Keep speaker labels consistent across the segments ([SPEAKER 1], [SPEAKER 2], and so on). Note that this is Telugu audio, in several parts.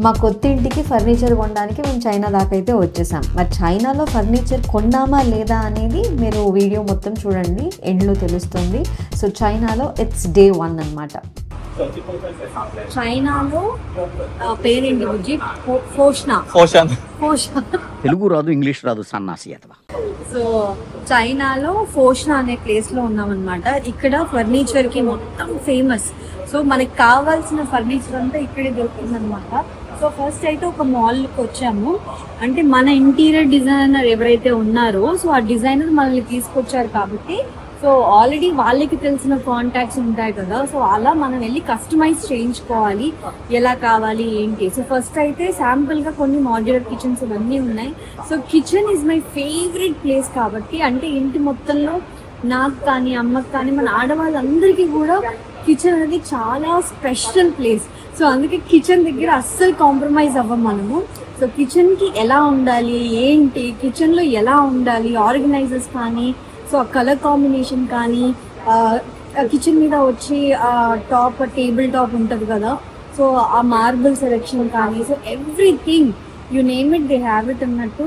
[SPEAKER 1] మా కొత్త ఇంటికి ఫర్నిచర్ కొనడానికి మేము చైనా దాకా అయితే వచ్చేసాం. మరి చైనాలో ఫర్నిచర్ కొన్నామా లేదా అనేది మీరు వీడియో మొత్తం చూడండి, ఎండ్లో తెలుస్తుంది. సో చైనాలో ఇట్స్ డే 1 అన్నమాట.
[SPEAKER 2] చైనాలో పేరేంటి బుజ్జి?
[SPEAKER 3] తెలుగు రాదు, ఇంగ్లీష్ రాదు, సన్నాసి అథవా.
[SPEAKER 2] సో చైనాలో ఫోషనా అనే ప్లేస్ లో ఉన్నామన్నమాట. ఇక్కడ ఫర్నిచర్ కి మొత్తం ఫేమస్. సో మనకి కావాల్సిన ఫర్నిచర్ అంతా ఇక్కడే దొరుకుతుంది అనమాట. సో ఫస్ట్ అయితే ఒక మాల్కి వచ్చాము. అంటే మన ఇంటీరియర్ డిజైనర్ ఎవరైతే ఉన్నారో సో ఆ డిజైనర్ మనల్ని తీసుకొచ్చారు కాబట్టి సో ఆల్రెడీ వాళ్ళకి తెలిసిన కాంటాక్ట్స్ ఉంటాయి కదా. సో అలా మనం వెళ్ళి కస్టమైజ్ చేయించుకోవాలి, ఎలా కావాలి ఏంటి. సో ఫస్ట్ అయితే శాంపుల్ గా కొన్ని మాడ్యులర్ కిచెన్స్ ఇవన్నీ ఉన్నాయి. So kitchen is my favourite place కాబట్టి, అంటే ఇంటి మొత్తంలో నాకు కానీ అమ్మకి కానీ మన ఆడవాళ్ళందరికీ కూడా కిచెన్ అనేది చాలా స్పెషల్ ప్లేస్. సో అందుకే కిచెన్ దగ్గర అస్సలు కాంప్రమైజ్ అవ్వం మనము. సో కిచెన్కి ఎలా ఉండాలి ఏంటి, కిచెన్లో ఎలా ఉండాలి, ఆర్గనైజర్స్ కానీ, సో ఆ కలర్ కాంబినేషన్ కానీ, కిచెన్ మీద వచ్చి టాప్ టేబుల్ టాప్ ఉంటుంది కదా, సో ఆ మార్బుల్ సెలెక్షన్ కానీ, so everything you name it they have it అన్నట్టు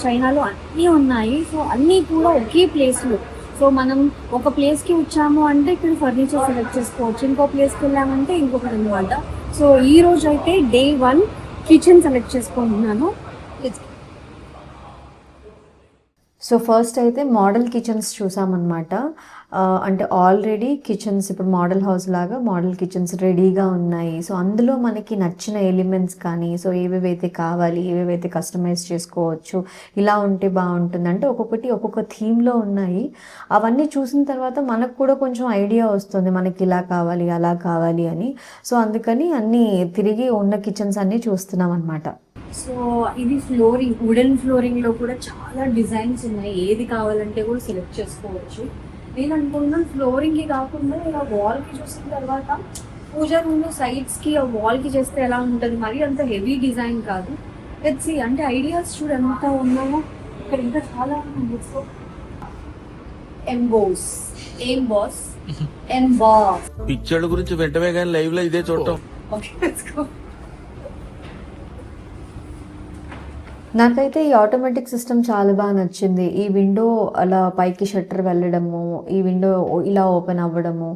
[SPEAKER 2] చైనాలో అన్నీ ఉన్నాయి. సో అన్నీ కూడా ఒకే ప్లేస్లో. సో మనం ఒక ప్లేస్కి వచ్చాము అంటే ఇక్కడ ఫర్నిచర్ సెలెక్ట్ చేసుకోవచ్చు, ఇంకో ప్లేస్కి వెళ్ళామంటే ఇంకొకటి అనమాట. సో ఈ రోజు అయితే డే 1 కిచెన్ సెలెక్ట్ చేసుకుంటున్నాను.
[SPEAKER 1] సో ఫస్ట్ అయితే మోడల్ కిచెన్స్ చూసామన్నమాట. అంటే ఆల్రెడీ కిచెన్స్ ఇప్పుడు మోడల్ హౌస్ లాగా మోడల్ కిచెన్స్ రెడీగా ఉన్నాయి. సో అందులో మనకి నచ్చిన ఎలిమెంట్స్ కానీ, సో ఏవేవైతే కావాలి, ఏవేవైతే కస్టమైజ్ చేసుకోవచ్చు, ఇలా ఉంటే బాగుంటుంది అంటే ఒక్కొక్కటి ఒక్కొక్క థీమ్లో ఉన్నాయి. అవన్నీ చూసిన తర్వాత మనకు కూడా కొంచెం ఐడియా వస్తుంది, మనకి ఇలా కావాలి అలా కావాలి అని. సో అందుకని అన్నీ తిరిగి ఉన్న కిచెన్స్ అన్నీ చూస్తున్నాం అనమాట.
[SPEAKER 2] సో ఇది ఫ్లోరింగ్, వుడెన్ ఫ్లోరింగ్ లో కూడా చాలా డిజైన్స్ ఉన్నాయి. ఏది కావాలంటే కూడా సెలెక్ట్ చేసుకోవచ్చు. నేను అనుకున్నాను ఫ్లోరింగ్ కి కాకుండా ఇలా వాల్ కి చూసిన తర్వాత పూజా రూమ్ లో సైడ్స్ కి ఆ వాల్ కి చేస్తే ఎలా ఉంటుంది, మరి అంత హెవీ డిజైన్ కాదు. Let's see. అంటే ఐడియాస్ చూడు ఎంత ఉన్నాయో ఇక్కడ, ఇంకా చాలా ఉన్నాయి. సో ఎంబోస్
[SPEAKER 4] పిక్చర్ల గురించి వెంటనే కానీ లైవ్ లో ఇదే చూడటం.
[SPEAKER 1] నాకైతే ఈ ఆటోమేటిక్ సిస్టమ్ చాలా బాగా నచ్చింది. ఈ విండో అలా పైకి షట్టర్ వెళ్ళడము, ఈ విండో ఇలా ఓపెన్ అవ్వడము.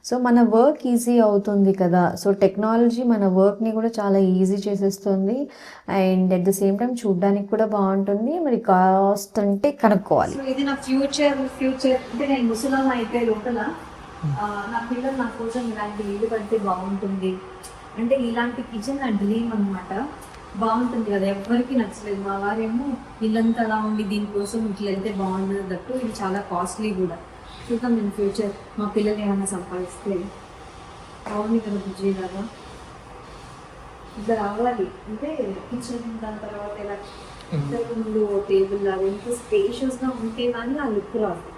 [SPEAKER 1] సో మన వర్క్ ఈజీ అవుతుంది కదా. సో టెక్నాలజీ మన వర్క్ని కూడా చాలా ఈజీ చేసేస్తుంది. And at the same time చూడడానికి కూడా బాగుంటుంది. మరి కాస్ట్ అంటే కనుక్కోవాలి.
[SPEAKER 2] సో ఇది నా ఫ్యూచర్ అంటే నేను ముసలం అయితే లోపల నా పిల్లలు నా కోసం ఇలాంటి ఇల్లు పడితే బాగుంటుంది అంటే ఇలాంటి కిచెన్ నా డ్రీమ్ అనమాట. బాగుంటుంది కదా, ఎవరికి నచ్చలేదు. మా వారేమో ఇల్లంతా అలా ఉండి దీనికోసం ఇట్లా వెళ్తే బాగుంటుంది దట్టు. ఇది చాలా కాస్ట్లీ కూడా. చూద్దాం నేను ఫ్యూచర్ మా పిల్లలు ఏమైనా సంపాదిస్తే బాగుంది కదా బుజ్జి లాగా. ఇట్లా రావాలి అంటే కిచెన్, దాని తర్వాత ఇలా ముందు టేబుల్ లాగా ఇంట్లో స్పేషియస్గా ఉంటే కానీ ఆ లుక్ రాదు.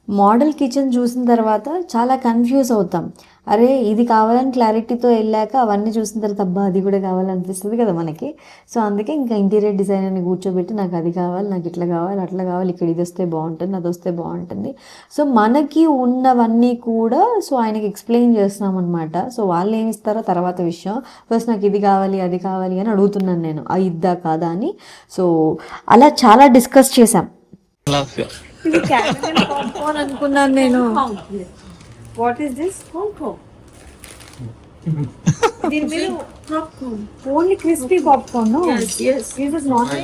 [SPEAKER 1] మోడల్ కిచెన్ చూసిన తర్వాత చాలా కన్ఫ్యూజ్ అవుతాం. అరే ఇది కావాలని క్లారిటీతో వెళ్ళాక అవన్నీ చూసిన తర్వాత అబ్బా అది కూడా కావాలనిపిస్తుంది కదా మనకి. సో అందుకే ఇంకా ఇంటీరియర్ డిజైనర్ని కూర్చోబెట్టి నాకు అది కావాలి, నాకు ఇట్లా కావాలి, అట్లా కావాలి, ఇక్కడ ఇది వస్తే బాగుంటుంది, అది వస్తే బాగుంటుంది. సో మనకి ఉన్నవన్నీ కూడా సో ఆయనకి ఎక్స్ప్లెయిన్ చేస్తున్నాం అనమాట. సో వాళ్ళు ఏమి ఇస్తారో తర్వాత విషయం. ఫస్ట్ నాకు ఇది కావాలి అది కావాలి అని అడుగుతున్నాను నేను, ఆ ఇద్దా కాదా అని. సో అలా చాలా డిస్కస్ చేసాం.
[SPEAKER 2] ఇది క్యారమెల్ పాప్కార్న్ అనుకున్నాను నేను. What is this? పాప్కార్న్. దీని మీద popcorn, only crispy popcorn. No yes this is not I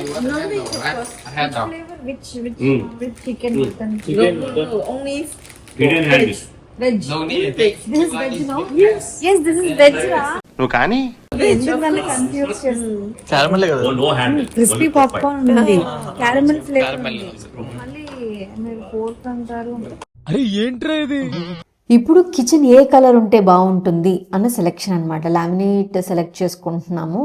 [SPEAKER 2] had that flavor which chicken mutton only Indian hand veg. This is veg, no? Yes this is veg ra.
[SPEAKER 4] నువ్వు కానీ
[SPEAKER 2] ఎందుకన్నా కన్ఫ్యూజ్ చేస్తుంది.
[SPEAKER 4] క్యారమెల్ కదా.
[SPEAKER 5] నో హ్యాండ్
[SPEAKER 2] క్రిస్పీ పాప్కార్న్ ఉంది, క్యారమెల్ ఫ్లేవర్ ఉంది, మళ్ళీ మీరు పోర్క్ అంటారు.
[SPEAKER 4] అరే ఏంట్రా ఇది?
[SPEAKER 1] ఇప్పుడు కిచెన్ ఏ కలర్ ఉంటే బాగుంటుంది అన్న సెలెక్షన్ అనమాట. లామినేట్ సెలెక్ట్ చేసుకుంటున్నాము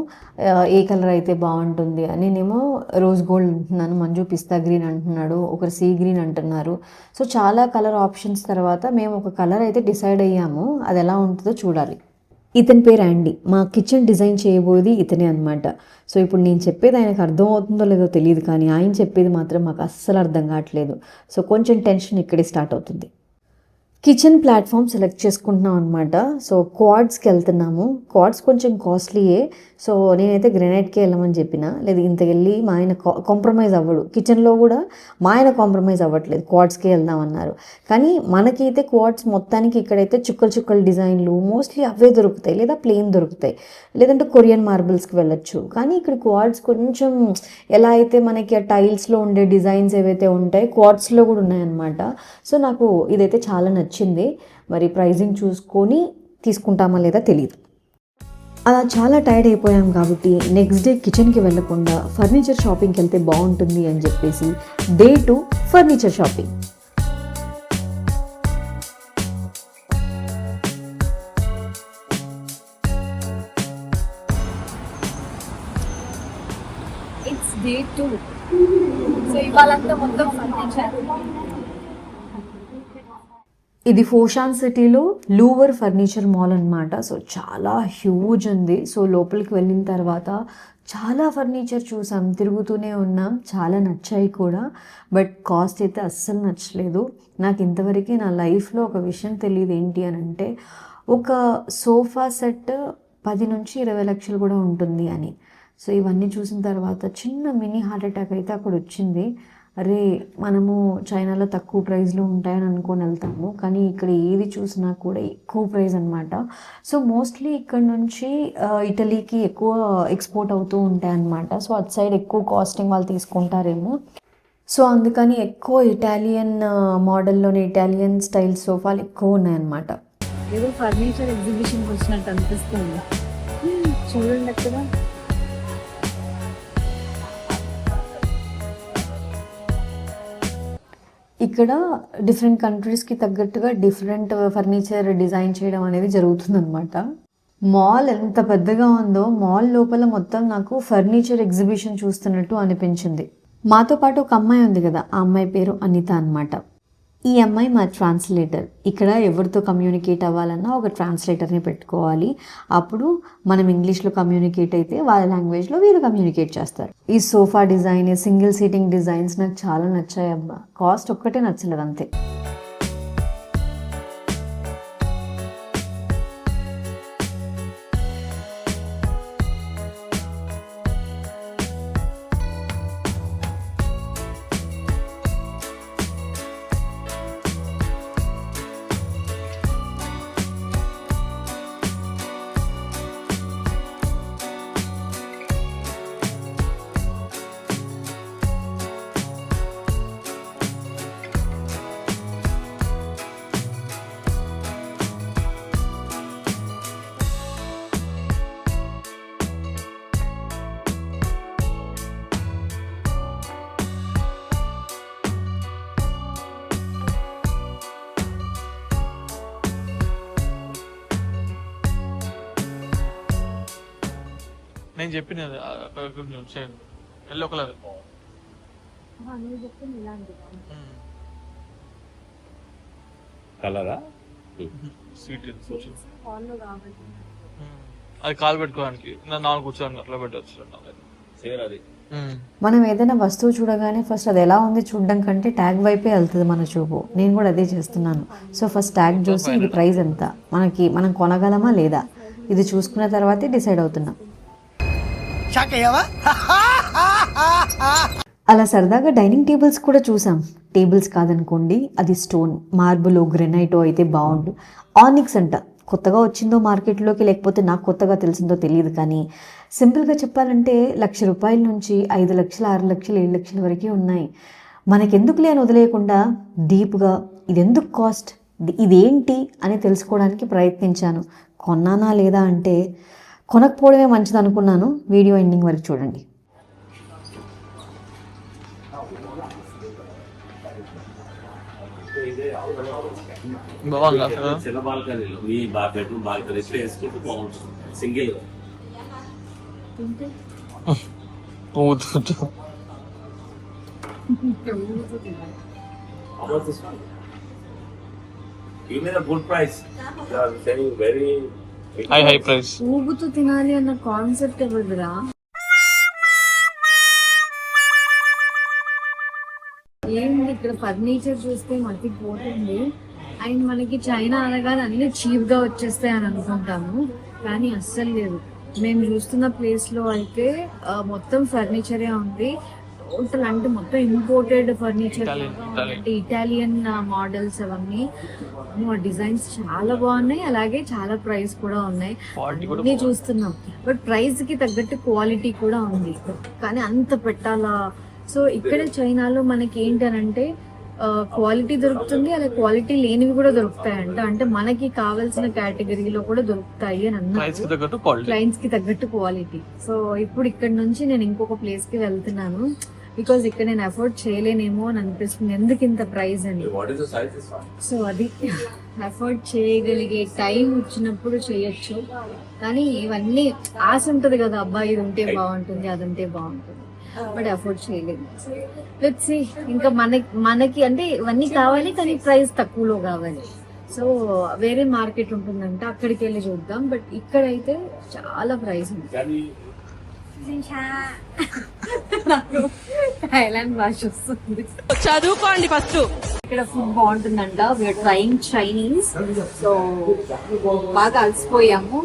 [SPEAKER 1] ఏ కలర్ అయితే బాగుంటుంది అని. నేనేమో రోజ్ గోల్డ్ అంటున్నాను, మంజు పిస్తా గ్రీన్ అంటున్నాడు, ఒకరు సీ గ్రీన్ అంటున్నారు. సో చాలా కలర్ ఆప్షన్స్ తర్వాత మేము ఒక కలర్ అయితే డిసైడ్ అయ్యాము. అది ఎలా ఉంటుందో చూడాలి. ఇతని పేరు యాండీ, మా కిచెన్ డిజైన్ చేయబోయేది ఇతనే అనమాట. సో ఇప్పుడు నేను చెప్పేది ఆయనకు అర్థం అవుతుందో లేదో తెలియదు, కానీ ఆయన చెప్పేది మాత్రం మాకు అస్సలు అర్థం కావట్లేదు. సో కొంచెం టెన్షన్ ఇక్కడే స్టార్ట్ అవుతుంది. కిచెన్ ప్లాట్ఫామ్ సెలెక్ట్ చేసుకుంటున్నాం అనమాట. సో క్వాడ్స్కి వెళ్తున్నాము. క్వాడ్స్ కొంచెం కాస్ట్లీయే. సో నేనైతే గ్రెనైట్కే వెళ్ళమని చెప్పిన. లేదు ఇంత వెళ్ళి మా ఆయన కాంప్రమైజ్ అవ్వడు, కిచెన్లో కూడా మా ఆయన కాంప్రమైజ్ అవ్వట్లేదు, క్వాడ్స్కే వెళ్దామన్నారు. కానీ మనకైతే క్వాడ్స్ మొత్తానికి ఇక్కడైతే చుక్కలు చుక్కలు డిజైన్లు మోస్ట్లీ అవే దొరుకుతాయి, లేదా ప్లెయిన్ దొరుకుతాయి, లేదంటే కొరియన్ మార్బుల్స్కి వెళ్ళొచ్చు. కానీ ఇక్కడ క్వాడ్స్ కొంచెం ఎలా అయితే మనకి ఆ టైల్స్లో ఉండే డిజైన్స్ ఏవైతే ఉంటాయి క్వాడ్స్లో కూడా ఉన్నాయన్నమాట. సో నాకు ఇదైతే చాలా నచ్చింది. మరి ప్రైజింగ్ చూసుకొని తీసుకుంటామా లేదా తెలియదు. అలా చాలా టైర్డ్ అయిపోయాం కాబట్టి నెక్స్ట్ డే కిచెన్కి వెళ్ళకుండా ఫర్నిచర్ షాపింగ్కి వెళ్తే బాగుంటుంది అని చెప్పేసి day 2 furniture shopping.
[SPEAKER 2] It's day 2. So ఇవాళంతా మొత్తం ఫర్నిచర్.
[SPEAKER 1] ఇది ఫోషాన్ సిటీలో లూవర్ ఫర్నిచర్ మాల్ అనమాట. సో చాలా హ్యూజ్ ఉంది. సో లోపలికి వెళ్ళిన తర్వాత చాలా ఫర్నిచర్ చూసాం, తిరుగుతూనే ఉన్నాం, చాలా నచ్చాయి కూడా. బట్ కాస్ట్ అయితే అస్సలు నచ్చలేదు. నాకు ఇంతవరకు నా లైఫ్లో ఒక విషయం తెలియదు ఏంటి అని అంటే, ఒక సోఫా సెట్ 10 నుంచి 20 లక్షలు కూడా ఉంటుంది అని. సో ఇవన్నీ చూసిన తర్వాత చిన్న మినీ హార్ట్ అటాక్ అయితే అక్కడ వచ్చింది. అరే మనము చైనాలో తక్కువ ప్రైస్లో ఉంటాయని అనుకొని వెళ్తాము, కానీ ఇక్కడ ఏది చూసినా కూడా ఎక్కువ ప్రైస్ అనమాట. సో మోస్ట్లీ ఇక్కడ నుంచి ఇటలీకి ఎక్కువ ఎక్స్పోర్ట్ అవుతూ ఉంటాయి అన్నమాట. సో అటు సైడ్ ఎక్కువ కాస్టింగ్ వాళ్ళు తీసుకుంటారేమో. సో అందుకని ఎక్కువ ఇటాలియన్ మోడల్లోనే ఇటాలియన్ స్టైల్ సోఫాలు ఎక్కువ ఉన్నాయన్నమాట.
[SPEAKER 2] ఏదో ఫర్నిచర్ ఎగ్జిబిషన్కి వచ్చినట్టు అనిపిస్తుంది. చూడండి అక్కడ
[SPEAKER 1] ఇక్కడ డిఫరెంట్ కంట్రీస్కి తగ్గట్టుగా డిఫరెంట్ ఫర్నిచర్ డిజైన్ చేయడం అనేది జరుగుతుందన్నమాట. మాల్ ఎంత పెద్దగా ఉందో, మాల్ లోపల మొత్తం నాకు ఫర్నిచర్ ఎగ్జిబిషన్ చూస్తున్నట్టు అనిపించింది. మాతో పాటు ఒక అమ్మాయి ఉంది కదా, ఆ అమ్మాయి పేరు అనిత అన్నమాట. ఈ అమ్మాయి మా ట్రాన్స్లేటర్. ఇక్కడ ఎవరితో కమ్యూనికేట్ అవ్వాలన్నా ఒక ట్రాన్స్లేటర్ని పెట్టుకోవాలి. అప్పుడు మనం ఇంగ్లీష్లో కమ్యూనికేట్ అయితే వాళ్ళ లాంగ్వేజ్లో వీళ్ళు కమ్యూనికేట్ చేస్తారు. ఈ sofa design, single seating designs నాకు చాలా నచ్చాయి అబ్బా. కాస్ట్ ఒక్కటే నచ్చలేదు అంతే.
[SPEAKER 5] నేను చెప్పిన ఎల్లో కలర్
[SPEAKER 6] కలరా
[SPEAKER 5] సీట్ అది కాలు పెట్టుకోవడానికి నాలుగు కూర్చోడానికి అట్లా పెట్టచ్చు.
[SPEAKER 1] మనం ఏదైనా వస్తువు చూడగానే ఫస్ట్ అది ఎలా ఉంది చూడడం కంటే ట్యాగ్ వైపే వెళ్తుంది మన చూపు. నేను కూడా అదే చేస్తున్నాను. సో ఫస్ట్ ట్యాగ్ చూసి ఇది ప్రైస్ ఎంత, మనం కొనగలమా లేదా, ఇది చూసుకున్న తర్వాతే డిసైడ్ అవుతున్నాం. అలా సరదాగా డైనింగ్ టేబుల్స్ కూడా చూసాం. టేబుల్స్ కాదనుకోండి, అది స్టోన్, మార్బుల్, గ్రెనైటో అయితే బాగుండు. ఆనిక్స్ అంట, కొత్తగా వచ్చిందో మార్కెట్లోకి లేకపోతే నాకు కొత్తగా తెలిసిందో తెలియదు, కానీ సింపుల్గా చెప్పాలంటే ₹1,00,000 నుంచి 5 లక్షలు, 6 లక్షలు, 7 లక్షల వరకే ఉన్నాయి. మనకెందుకు లేని వదిలేయకుండా డీప్గా ఇదెందుకు కాస్ట్, ఇదేంటి అని తెలుసుకోవడానికి ప్రయత్నించాను. కొన్నానా లేదా అంటే కొనకపోవడమే మంచిది అనుకున్నాను. వీడియో ఎండింగ్ వరకు చూడండి.
[SPEAKER 6] చిన్న బాల్కనీలో మీ బెడ్రూమ్ బాల్కనీ వేసుకుంటూ బాగుంటుంది single. Good price, very
[SPEAKER 5] high price.
[SPEAKER 2] ఊగుతూ తినాలి అన్న కాన్సెప్ట్ ఎవరిదిరా? ఏంటి ఇక్కడ ఫర్నిచర్ చూస్తే మతికి పోతుంది. అండ్ మనకి చైనా అనగానే అన్ని చీప్ గా వచ్చేస్తాయి అని అనుకుంటాము, కానీ అస్సలు లేదు. మేము చూస్తున్న ప్లేస్ లో అయితే మొత్తం ఫర్నిచరే ఉంది. టోటల్ అంటే మొత్తం ఇంపోర్టెడ్ ఫర్నిచర్, అంటే ఇటాలియన్ మోడల్స్ అవన్నీ. డిజైన్స్ చాలా బాగున్నాయి, అలాగే చాలా ప్రైస్ కూడా ఉన్నాయి. అన్ని చూస్తున్నాం, బట్ ప్రైస్ కి తగ్గట్టు క్వాలిటీ కూడా ఉంది, కానీ అంత పెట్టాలా? సో ఇక్కడ చైనాలో మనకి ఏంటనంటే క్వాలిటీ దొరుకుతుంది, అలాగే క్వాలిటీ లేనివి కూడా దొరుకుతాయంట. అంటే మనకి కావాల్సిన కేటగిరీలో కూడా దొరుకుతాయి అని అన్నారు, క్లయింట్స్ కి తగ్గట్టు క్వాలిటీ. సో ఇప్పుడు ఇక్కడ నుంచి నేను ఇంకొక ప్లేస్ కి వెళ్తున్నాను, బికాజ్ ఇక్కడ నేను అఫోర్డ్ చేయలేనేమో అని అనిపిస్తుంది, ఎందుకు ఇంత ప్రైస్ అని. సో అది అఫోర్డ్ చేయగలిగే టైం వచ్చినప్పుడు చేయొచ్చు, కానీ ఇవన్నీ ఆశ ఉంటది కదా, అబ్బాయి ఇది ఉంటే బాగుంటుంది, అది ఉంటే బాగుంటుంది, బట్ అఫోర్డ్ చేయలేదు. Let's see. ఇంకా మనకి అంటే ఇవన్నీ కావాలి, కానీ ప్రైస్ తక్కువలో కావాలి. సో వేరే మార్కెట్ ఉంటుందంట, అక్కడికి వెళ్ళి చూద్దాం. బట్ ఇక్కడైతే చాలా ప్రైస్ ఉంది. నాకు థాయిలాండ్ భాష వస్తుంది.
[SPEAKER 7] చదువుకోండి ఫస్ట్.
[SPEAKER 2] ఇక్కడ ఫుడ్ బాగుంటుందంట. We're trying Chinese. సో బాగా అలసిపోయాము,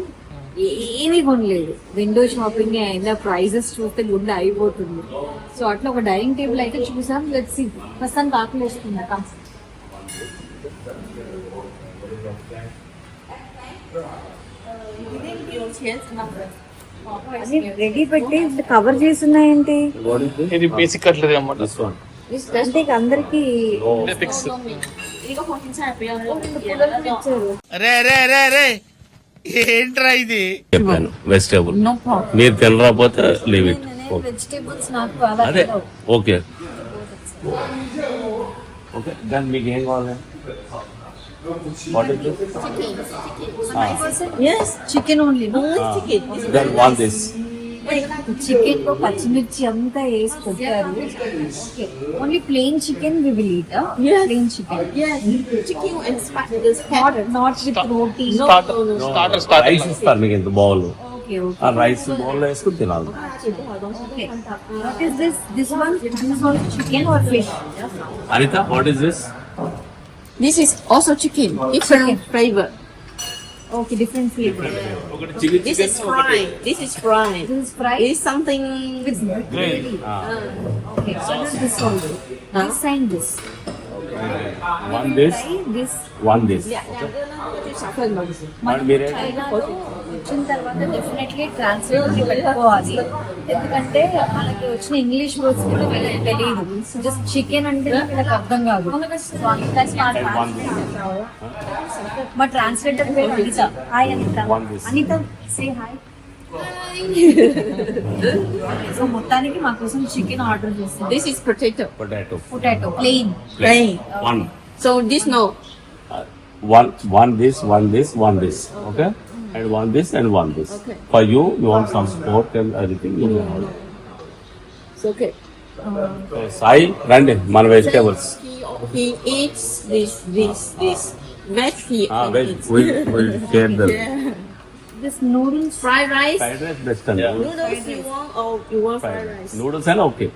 [SPEAKER 2] ఏమీ కొనలేదు, విండో షాపింగ్ అయిందా, ప్రైజెస్ చూస్తే గుండె అయిపోతుంది. సో అట్లా ఒక డైనింగ్ టేబుల్ అయితే చూసాం. Let's see. ప్రస్తుతానికి ఆకలి వేస్తుంది. రెడీ పెట్టి కవర్ చేస్తున్నాయంటే
[SPEAKER 5] ఇది బేసిక్ కట్లరీ అన్నమాట.
[SPEAKER 2] అంటే ఇక అందరికి
[SPEAKER 5] ఫిక్స్.
[SPEAKER 4] ఏంట్రా ఇది?
[SPEAKER 6] చెప్పాను వెజిటేబుల్ మీరు తినరాకపోతే లీవ్ ఇట్.
[SPEAKER 2] వెజిటేబుల్స్ నాకు అలా
[SPEAKER 6] అదే ఓకే ఓకే. దాన్ని మీకు ఏం కావాలి?
[SPEAKER 2] Chicken only.
[SPEAKER 6] Then want this.
[SPEAKER 2] Chicken లో పచ్చిమిర్చి అంతా వేసి పెట్టారు. Only plain chicken we will eat. Plain chicken, not with roti.
[SPEAKER 6] Rice ఇస్తారు మీకు ఇంత బౌల్.
[SPEAKER 2] Okay okay.
[SPEAKER 6] ఆ రైస్ బౌల్ లో వేసుకుని తినాలి.
[SPEAKER 2] What is this? This one? This is all chicken or fish?
[SPEAKER 6] Anita, what is this?
[SPEAKER 7] This is also chicken, different flavor.
[SPEAKER 2] Okay, different flavor.
[SPEAKER 7] This is fried. This is fried.
[SPEAKER 2] This is fried.
[SPEAKER 7] It's something with
[SPEAKER 2] Okay, so this one. This and this.
[SPEAKER 6] One this,
[SPEAKER 2] This.
[SPEAKER 6] One this.
[SPEAKER 2] మనం చైనాలో వచ్చిన తర్వాత డెఫినెట్లీ ట్రాన్స్లేట్ పెట్టుకోవాలి, ఎందుకంటే మనకి వచ్చిన ఇంగ్లీష్ వర్డ్స్ కూడా వీళ్ళకి తెలియదు. జస్ట్ చికెన్ అంటే వీళ్ళకి అర్థం కాదు. మా ట్రాన్స్లేటర్ పేరు Anita. Hi Anita. Anita say hi. So మొత్తానికి మా కోసం చికెన్ ఆర్డర్ చేస్తాం.
[SPEAKER 7] this is potato.
[SPEAKER 2] Potato plain.
[SPEAKER 7] Plain.
[SPEAKER 6] One.
[SPEAKER 7] So this no.
[SPEAKER 6] One this, one this, one this. Okay? And one this and one this.
[SPEAKER 7] Okay.
[SPEAKER 6] For you, you want some sport and everything. You can have.
[SPEAKER 7] It's okay.
[SPEAKER 6] Sai, randi, man vegetables.
[SPEAKER 7] He eats this. Veg he.
[SPEAKER 6] Veg.
[SPEAKER 7] eats.
[SPEAKER 6] We'll share them.
[SPEAKER 2] This noodles.
[SPEAKER 7] Fried rice.
[SPEAKER 6] Fried rice best and
[SPEAKER 7] Noodles you want or you want fried rice?
[SPEAKER 6] Noodles and okay.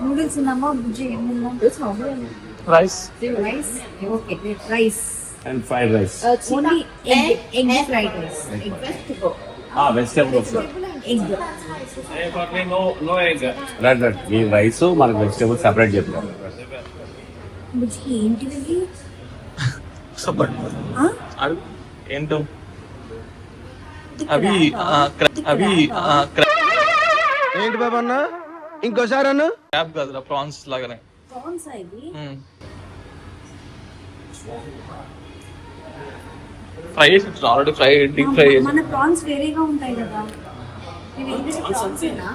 [SPEAKER 2] Noodles ఉన్నామా బుజ్జి? ఏముందా?
[SPEAKER 5] Rice.
[SPEAKER 2] Rice. Okay rice.
[SPEAKER 6] And fried rice.
[SPEAKER 2] Only egg fried rice.
[SPEAKER 7] Vegetable.
[SPEAKER 6] Vegetable also.
[SPEAKER 2] Egg.
[SPEAKER 6] Right. ఈ రైస్ మనకి వెజిటేబుల్ సెపరేట్ చెప్పారు.
[SPEAKER 2] బుజ్జి ఏంటిది?
[SPEAKER 5] ఏంటో అవి
[SPEAKER 4] ఏంటి బాబా అన్న? ఇంకోసారి అన్న?
[SPEAKER 5] క్రాబ్ కాదురా, ప్రాన్స్ లాగానే.
[SPEAKER 2] ప్రాన్స్ ఇది.
[SPEAKER 5] ఫ్రై చేసి ఆల్రెడీ ఫ్రై, డీప్ ఫ్రై చేసి.
[SPEAKER 2] మన ప్రాన్స్ వేరేగా ఉంటాయి కదా. ప్రాన్సేనా?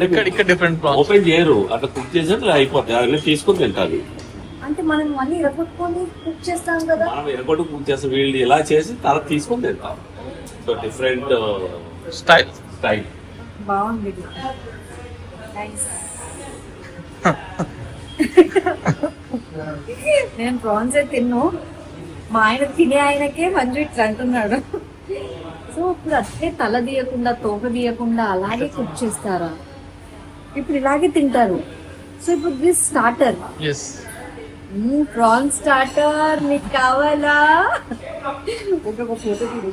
[SPEAKER 5] ఇక్కడ డిఫరెంట్ ప్రాన్స్.
[SPEAKER 6] ఓపెన్ చేయరు, అట్లా కుక్ చేసి అయిపోతాయి, అవి తీసుకొని తింటారు.
[SPEAKER 2] అంటే మనం అన్ని ఇరగొట్టుకొని కుక్ చేస్తాం కదా.
[SPEAKER 6] మనం ఎరగొట్టు కుక్ చేస్తాం, వీళ్ళు ఇలా చేసి తర్వాత తీసుకొని తింటాం. So different
[SPEAKER 5] style.
[SPEAKER 2] బాగుంది. నైస్. నేను ప్రాన్స్ తిన్ను, మా ఆయన తినే ఆయనకే మంచి ఇట్లా అంటున్నాడు. సో ఇప్పుడు అట్లే తల తీయకుండా తోక తీయకుండా అలాగే కుక్ చేస్తారా? ఇప్పుడు ఇలాగే తింటారు. సో ఇప్పుడు this starter.
[SPEAKER 5] Yes.
[SPEAKER 2] Prawn starter మీకు కావాలా? ఒక ఫోటో తీడు.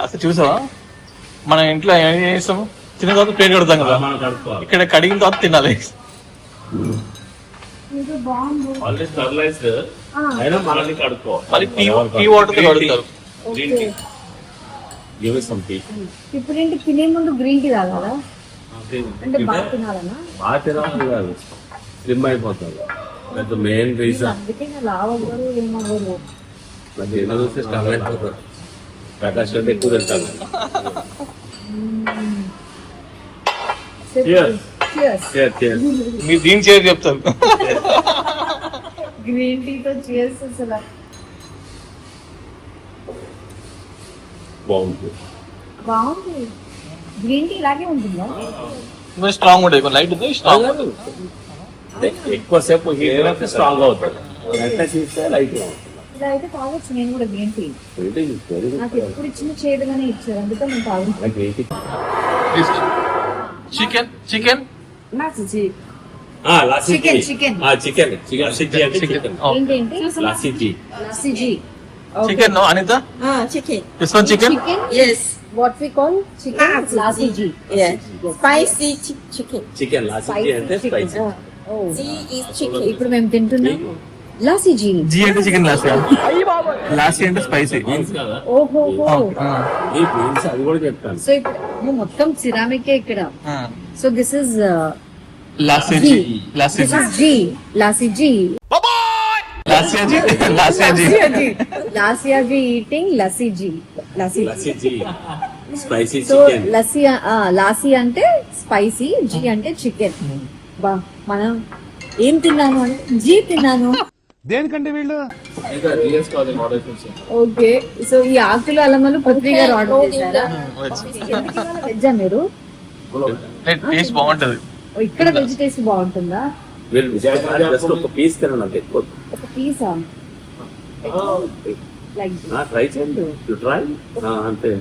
[SPEAKER 5] అసలు చూసావా మన ఇంట్లో ఏం చేస్తాము, తిన్న తర్వాత ప్లేట్ కడతాం కదా,
[SPEAKER 6] మనం కడుక్కోవాలి.
[SPEAKER 5] ఇక్కడ కడిగిన తర్వాత తినాలి.
[SPEAKER 2] ఇది బాగుంది.
[SPEAKER 6] ఆల్రెడీ స్టెరిలైజ్డ్ అయినా మనల్ని కడుక్కోవాలి.
[SPEAKER 5] మళ్ళీ టీ వాటర్ తో కడుగుతారు.
[SPEAKER 6] Green tea. Give me some tea.
[SPEAKER 2] ఇప్పుడు ఏంటి తినే ముందు గ్రీన్ టీ తాగాలా? అంటే బాగా తినాలనా?
[SPEAKER 6] బాగా తినాలి కాదు, స్లిమ్ అయిపోతుంది. పెద్ద మెయిన్ రీజన్.
[SPEAKER 2] అందుకే నా లావ్ అవ్వరు ఏమవ్వరు.
[SPEAKER 6] నాకు ఏదో చూస్తే స్ట్రాంగ్ అయిపోతుంది. ప్రకాష్ అంటే ఎక్కువ తింటాను. Cheers.
[SPEAKER 2] Cheers.
[SPEAKER 6] Cheers, cheers.
[SPEAKER 5] మీరు దీని చేసి చెప్తారు.
[SPEAKER 2] గ్రీన్ టీ తో cheers అసలు.
[SPEAKER 6] బాగుంది.
[SPEAKER 2] బాగుంది. గ్రీన్ టీ ఇలాగే ఉంటుందా?
[SPEAKER 5] స్ట్రాంగ్ ఉంటుంది, లైట్ ఉంది, స్ట్రాంగ్.
[SPEAKER 6] ఎక్కువసేపు హీట్ అయితే స్ట్రాంగ్ అవుతుంది. వెంటనే చూస్తే లైట్
[SPEAKER 2] ఇలా అయితే తాగొచ్చు నేను కూడా గ్రీన్ టీ. నాకు ఎప్పుడు ఇచ్చిన చేదుగానే ఇచ్చారు, అందుకే నేను తాగుతాను.
[SPEAKER 5] చికెన్ చికెన్
[SPEAKER 2] ఏంటేంటి? Lassi.
[SPEAKER 7] Chicken, no, Anita? Chicken.
[SPEAKER 5] This one chicken?
[SPEAKER 7] Yes.
[SPEAKER 2] What we call chicken lassi.
[SPEAKER 7] Yeah. Spicy chicken.
[SPEAKER 6] Chicken లాసీ అంటే స్పైసీ.
[SPEAKER 7] G is chicken.
[SPEAKER 2] ఇప్పుడు మేము తింటున్నాం లాసీ జీ.
[SPEAKER 5] జీ అంటే చికెన్ లాసీ, లాసీ అంటే స్పైసీ.
[SPEAKER 2] ఓహో.
[SPEAKER 6] ఈ బీన్స్ అది కూడా చెప్తాను.
[SPEAKER 2] సో ఇప్పుడు మొత్తం సిరామికే ఇక్కడ. సో దిస్ ఇస్
[SPEAKER 5] లాసీ జీ, లాసీ
[SPEAKER 2] దిస్
[SPEAKER 5] జీ,
[SPEAKER 2] ఇస్ జీ, లాసీ జీ.
[SPEAKER 5] లాసీ జీ, లాసీ జీ.
[SPEAKER 2] లాసియా జీ ఈటింగ్ లస్సీ జీ.
[SPEAKER 6] లాసీ జీ స్పైసీ
[SPEAKER 2] సో
[SPEAKER 6] చికెన్.
[SPEAKER 2] లాసీ అంటే స్పైసీ, జీ అంటే చికెన్. బా మనం ఏం తిన్నాను అంటే జీ తిన్నాను.
[SPEAKER 4] దేనికంటే వీళ్ళు
[SPEAKER 2] ఓకే. సో ఈ ఆకులు అలమలు పృథ్వీ గారు ఆర్డర్ చేశారా? వెజ్జా మీరు?
[SPEAKER 5] టేస్ట్ బాగుంటది.
[SPEAKER 2] ఇక్కడ వెజ్ టేస్ట్ బాగుంటుందా?
[SPEAKER 6] మీరు విజయవాడ జస్ట్ ఒక పీస్ తినండి అంతే, ఎక్కువ
[SPEAKER 2] ఒక పీసా? లైక్
[SPEAKER 6] ట్రై చేయండి. ట్రై అంతే,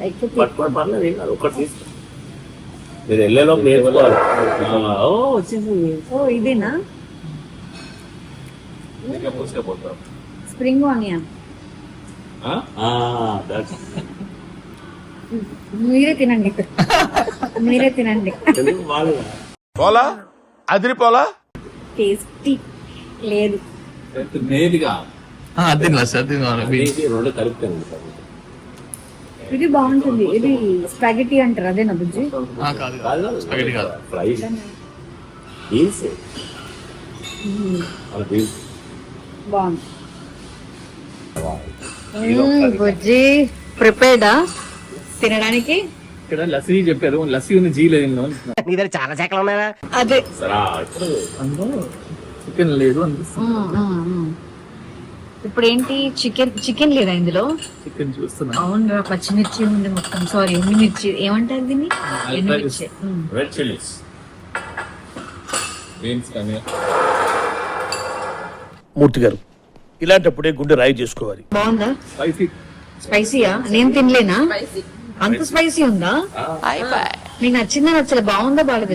[SPEAKER 2] ఎక్కువ
[SPEAKER 6] పట్టుకోండి, పర్లేదు, ఏం కాదు, ఒకటి తీసుకో. మీరు వెళ్ళేలోపు నేర్చుకోవాలి. ఓ వచ్చేసింది.
[SPEAKER 2] ఓ ఇదేనా స్ప్రింగ్ ఆనియన్? మీరే తినండి, మీరే తినండి.
[SPEAKER 4] పోలా అదిరిపోలా.
[SPEAKER 2] టేస్టీ లేదు.
[SPEAKER 6] నేరుగా
[SPEAKER 5] అది లాసీ, అది
[SPEAKER 6] రెండు కలుపుతాను.
[SPEAKER 2] ఇది బాగుంటుంది. ఇది స్పాగెటీ అంటారు, అదేనా బుజ్జి?
[SPEAKER 5] కాదు, స్పగెటీ కాదు.
[SPEAKER 6] ఫ్రై బీన్స్
[SPEAKER 2] బాగుంది. బుజ్జి ప్రిపేర్డా తినడానికి?
[SPEAKER 5] ఇక్కడ లస్సీ చెప్పారు, లస్సీ ఉంది, జీ లేదు.
[SPEAKER 4] నీ దగ్గర చాలా శాఖలు ఉన్నాయా?
[SPEAKER 2] అదే
[SPEAKER 5] చికెన్ లేదు అనిపిస్తుంది.
[SPEAKER 2] ఇప్పుడు ఏంటి? చికెన్ లేదా ఇందులో?
[SPEAKER 5] చికెన్ చూస్తున్నా.
[SPEAKER 2] అవును, పచ్చిమిర్చి ఉంది మొత్తం. సారీ, ఎండుమిర్చి ఏమంటారు దీన్ని? ఎండుమిర్చి.
[SPEAKER 6] రెడ్ చిల్లీస్, బీన్స్ కానీ.
[SPEAKER 4] మూర్తి గారు, ఇలాంటప్పుడే గుండె రాయి చేసుకోవాలి.
[SPEAKER 2] బాగుందా?
[SPEAKER 5] స్పైసీ.
[SPEAKER 2] స్పైసీయా? నేను తినలేనా?
[SPEAKER 6] Spicy.
[SPEAKER 2] అంత స్పైసీ ఉందా? మీకు నచ్చిందా నచ్చలే? బాగుందా బాగాలేదు?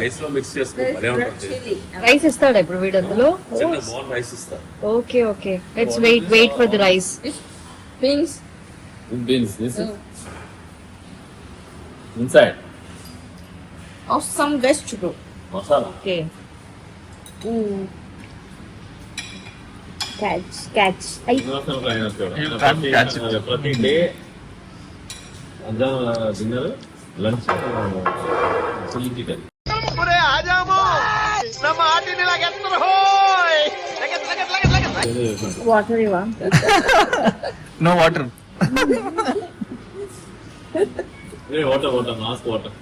[SPEAKER 6] రైస్ లో మిక్స్ చేసుకో, భలే ఉంటుంది.
[SPEAKER 2] రైస్ ఇస్తాడా ఇప్పుడు వీడు అందులో?
[SPEAKER 6] చిన్న బౌల్ రైస్ ఇస్తా.
[SPEAKER 2] Okay okay, let's wait for the rice.
[SPEAKER 7] Beans.
[SPEAKER 6] Beans, this is inside.
[SPEAKER 7] Also some vegetable.
[SPEAKER 6] Masala.
[SPEAKER 2] Okay. Catch.
[SPEAKER 6] ప్రతి day dinner, lunch, chicken.
[SPEAKER 2] Water ఇవా?
[SPEAKER 5] No water.
[SPEAKER 6] Water mask water.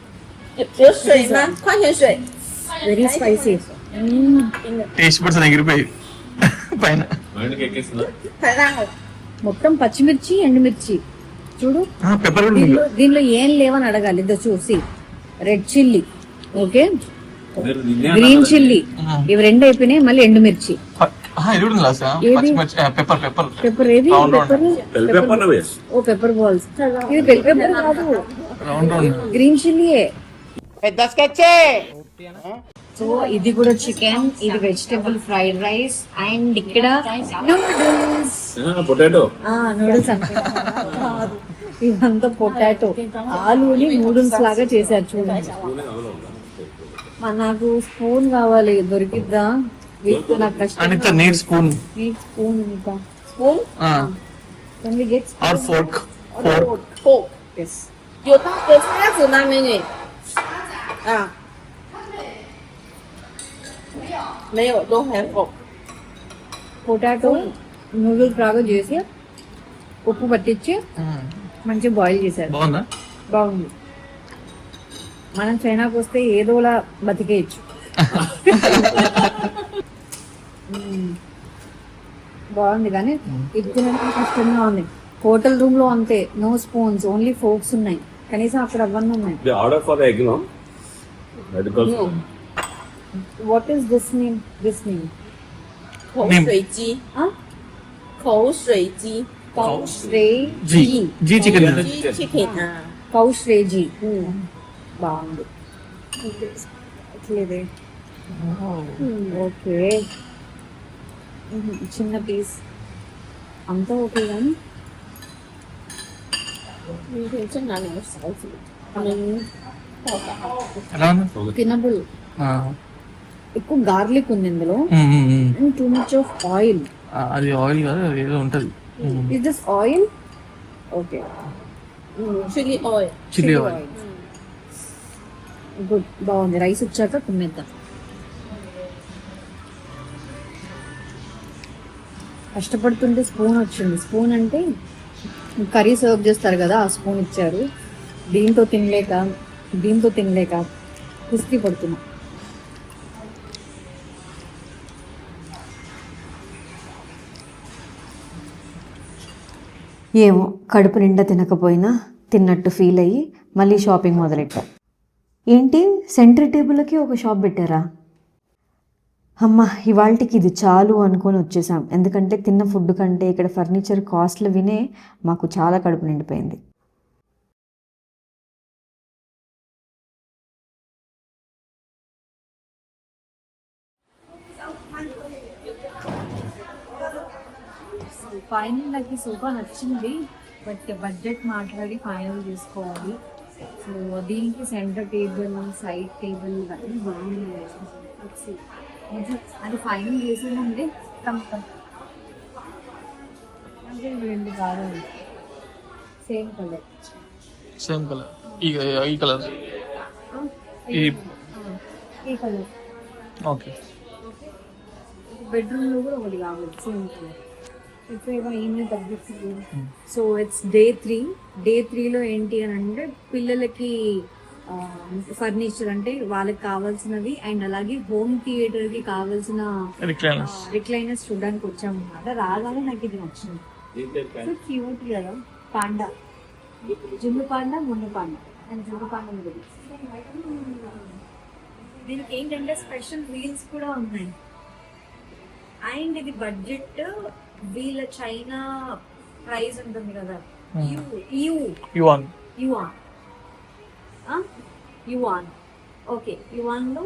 [SPEAKER 7] 有水吗？矿泉水。
[SPEAKER 2] వెరీ స్పైసీ.
[SPEAKER 5] టేస్ట్ బడ్స్ ఎగిరిపోయి పైన.
[SPEAKER 6] మైండ్కి ఎక్కేస్తుందా?
[SPEAKER 7] 很辣哦。
[SPEAKER 2] మొత్తం పచ్చిమిర్చి, ఎండుమిర్చి. చూడు,
[SPEAKER 5] పెప్పర్ కూడా
[SPEAKER 2] దీనిలో ఏం లేవని అడగాలి. ఇదో చూసి, రెడ్ చిల్లీ, ఓకే,
[SPEAKER 6] మీరు నిన్నే
[SPEAKER 2] గ్రీన్ చిల్లీ, ఇవి రెండు అయిపోయినాయి. మళ్ళీ ఎండుమిర్చి.
[SPEAKER 5] ఇది కూడా లాసా?
[SPEAKER 2] ఏది?
[SPEAKER 5] పెప్పర్
[SPEAKER 2] పెప్పర్ ఏది?
[SPEAKER 5] Round round.
[SPEAKER 6] బెల్ పెప్పర్ వేసి
[SPEAKER 2] ఓ పెప్పర్ బాల్స్. ఇది బెల్ పెప్పర్ కాదు,
[SPEAKER 5] రౌండ్ రౌండ్.
[SPEAKER 2] గ్రీన్ చిల్లీయే. సో ఇది కూడా చికెన్, ఇది వెజిటేబుల్ ఫ్రైడ్ రైస్, అండ్ ఇక్కడ నూడిల్స్.
[SPEAKER 6] పొటాటో.
[SPEAKER 2] నూడిల్స్ అంటే ఇదంతా పొటాటో, ఆలూని నూడిల్స్ లాగా చేశారు చూడండి. నాకు స్పూన్ కావాలి, దొరికిద్దా? వీటితో నాకు
[SPEAKER 5] అనిత
[SPEAKER 2] కష్టం.
[SPEAKER 5] నీడ్ స్పూన్
[SPEAKER 2] స్పూన్ ఇంకా spoon. Can we get spoon?
[SPEAKER 5] Or fork.
[SPEAKER 7] Pork.
[SPEAKER 2] Yes.
[SPEAKER 7] 有大的虾子那边耶。啊。没有，都还好。
[SPEAKER 2] పొటాటో నూడిల్స్ లాగా చేసి ఉప్పు పట్టించి మంచిగా బాయిల్ చేశారు.
[SPEAKER 5] బాగుందా?
[SPEAKER 2] బాగుంది. మనం చైనాకు వస్తే ఏదోలా బతికేయచ్చు. బాగుంది, కానీ ఇది తినడానికి కష్టంగా ఉంది. హోటల్ రూమ్ లో అంతే, నో స్పూన్స్, ఓన్లీ ఫోర్క్స్ ఉన్నాయి. కనీసం అక్కడ అవన్నీ ఉన్నాయి.
[SPEAKER 6] They order for the egg, no? Because
[SPEAKER 2] what is this name? This name
[SPEAKER 7] 口水鸡。口水鸡。
[SPEAKER 2] కౌశ్రేజీ.
[SPEAKER 5] జీ చికెన్.
[SPEAKER 7] 鸡 chicken 啊。
[SPEAKER 2] కౌశ్రేజీ. బాగుంది. అట్లేదే. ఓకే, చిన్న పీస్ అంతా ఓకే, కానీ
[SPEAKER 7] 你可以再拿两个勺子，他们报答。
[SPEAKER 5] ఎలా ఉంది?
[SPEAKER 2] తినబుల్. ఎక్కువ గార్లిక్ ఉంది ఇందులో, and too much of oil.
[SPEAKER 5] అది ఆయిల్ కాదు, అది ఏదో ఉంటది.
[SPEAKER 2] Is this oil? Okay,
[SPEAKER 7] chili oil。
[SPEAKER 5] chilli oil.
[SPEAKER 2] Good, బాగుంది. రైస్ వచ్చాక తినేద్దాం. కష్టపడుతుంటే స్పూన్ వచ్చింది. స్పూన్ అంటే కర్రీ సర్వ్ చేస్తారు కదా, ఆ స్పూన్ ఇచ్చారు. దీంతో తినలేక కుస్తీ పడుతున్నా.
[SPEAKER 1] ఏమో, కడుపు నిండా తినకపోయినా తిన్నట్టు ఫీల్ అయ్యి మళ్ళీ షాపింగ్ మొదలెట్టా. ఏంటి, సెంటర్ టేబుల్కి ఒక షాప్ పెట్టారా? అమ్మ, ఇవాళకి ఇది చాలు అనుకొని వచ్చేసాం. ఎందుకంటే తిన్న ఫుడ్ కంటే ఇక్కడ ఫర్నిచర్ కాస్ట్లు వినే మాకు చాలా కడుపు నిండిపోయింది.
[SPEAKER 2] ఫైనల్ నాకు సోఫా నచ్చింది, బట్ బడ్జెట్ మాట్లాడి ఫైనల్ చేసుకోవాలి. సో దీనికి సెంటర్ టేబుల్, సైడ్ టేబుల్ అన్నీ బాగున్నాయి. అది ఫైనల్ చేసేదంటే రెండు బాగా సేమ్ కలర్.
[SPEAKER 5] Same colour. ఈ కలర్.
[SPEAKER 2] ఈ కలర్.
[SPEAKER 5] ఓకే.
[SPEAKER 2] బెడ్రూమ్ లో కూడా ఒకటి కావాలి సేమ్ కలర్. ఇప్పుడు ఏమైనా తగ్గిస్తుంది. So it's day 3. డే 3లో ఏంటి అని అంటే పిల్లలకి ఫర్నిచర్, అంటే వాళ్ళకి కావాల్సినవి, అండ్ అలాగే హోమ్ థియేటర్ కి కావాల్సిన రిక్లైనర్స్ చూడడానికి వచ్చాము అన్నమాట. రాగానే నాకు ఇది నచ్చింది. సో క్యూట్ కదా, పాండా, జున్ను పాండా, మున్ను పాండా, అండ్ జున్ను పాండా గురించి. దీనికి ఏంటంటే స్పెషల్ వీల్స్ కూడా ఉన్నాయి. అండ్ ఇది బడ్జెట్, వీళ్ళ చైనా ప్రైస్ ఉంటుంది కదా, యువాన్. ఓకే, యువాన్లో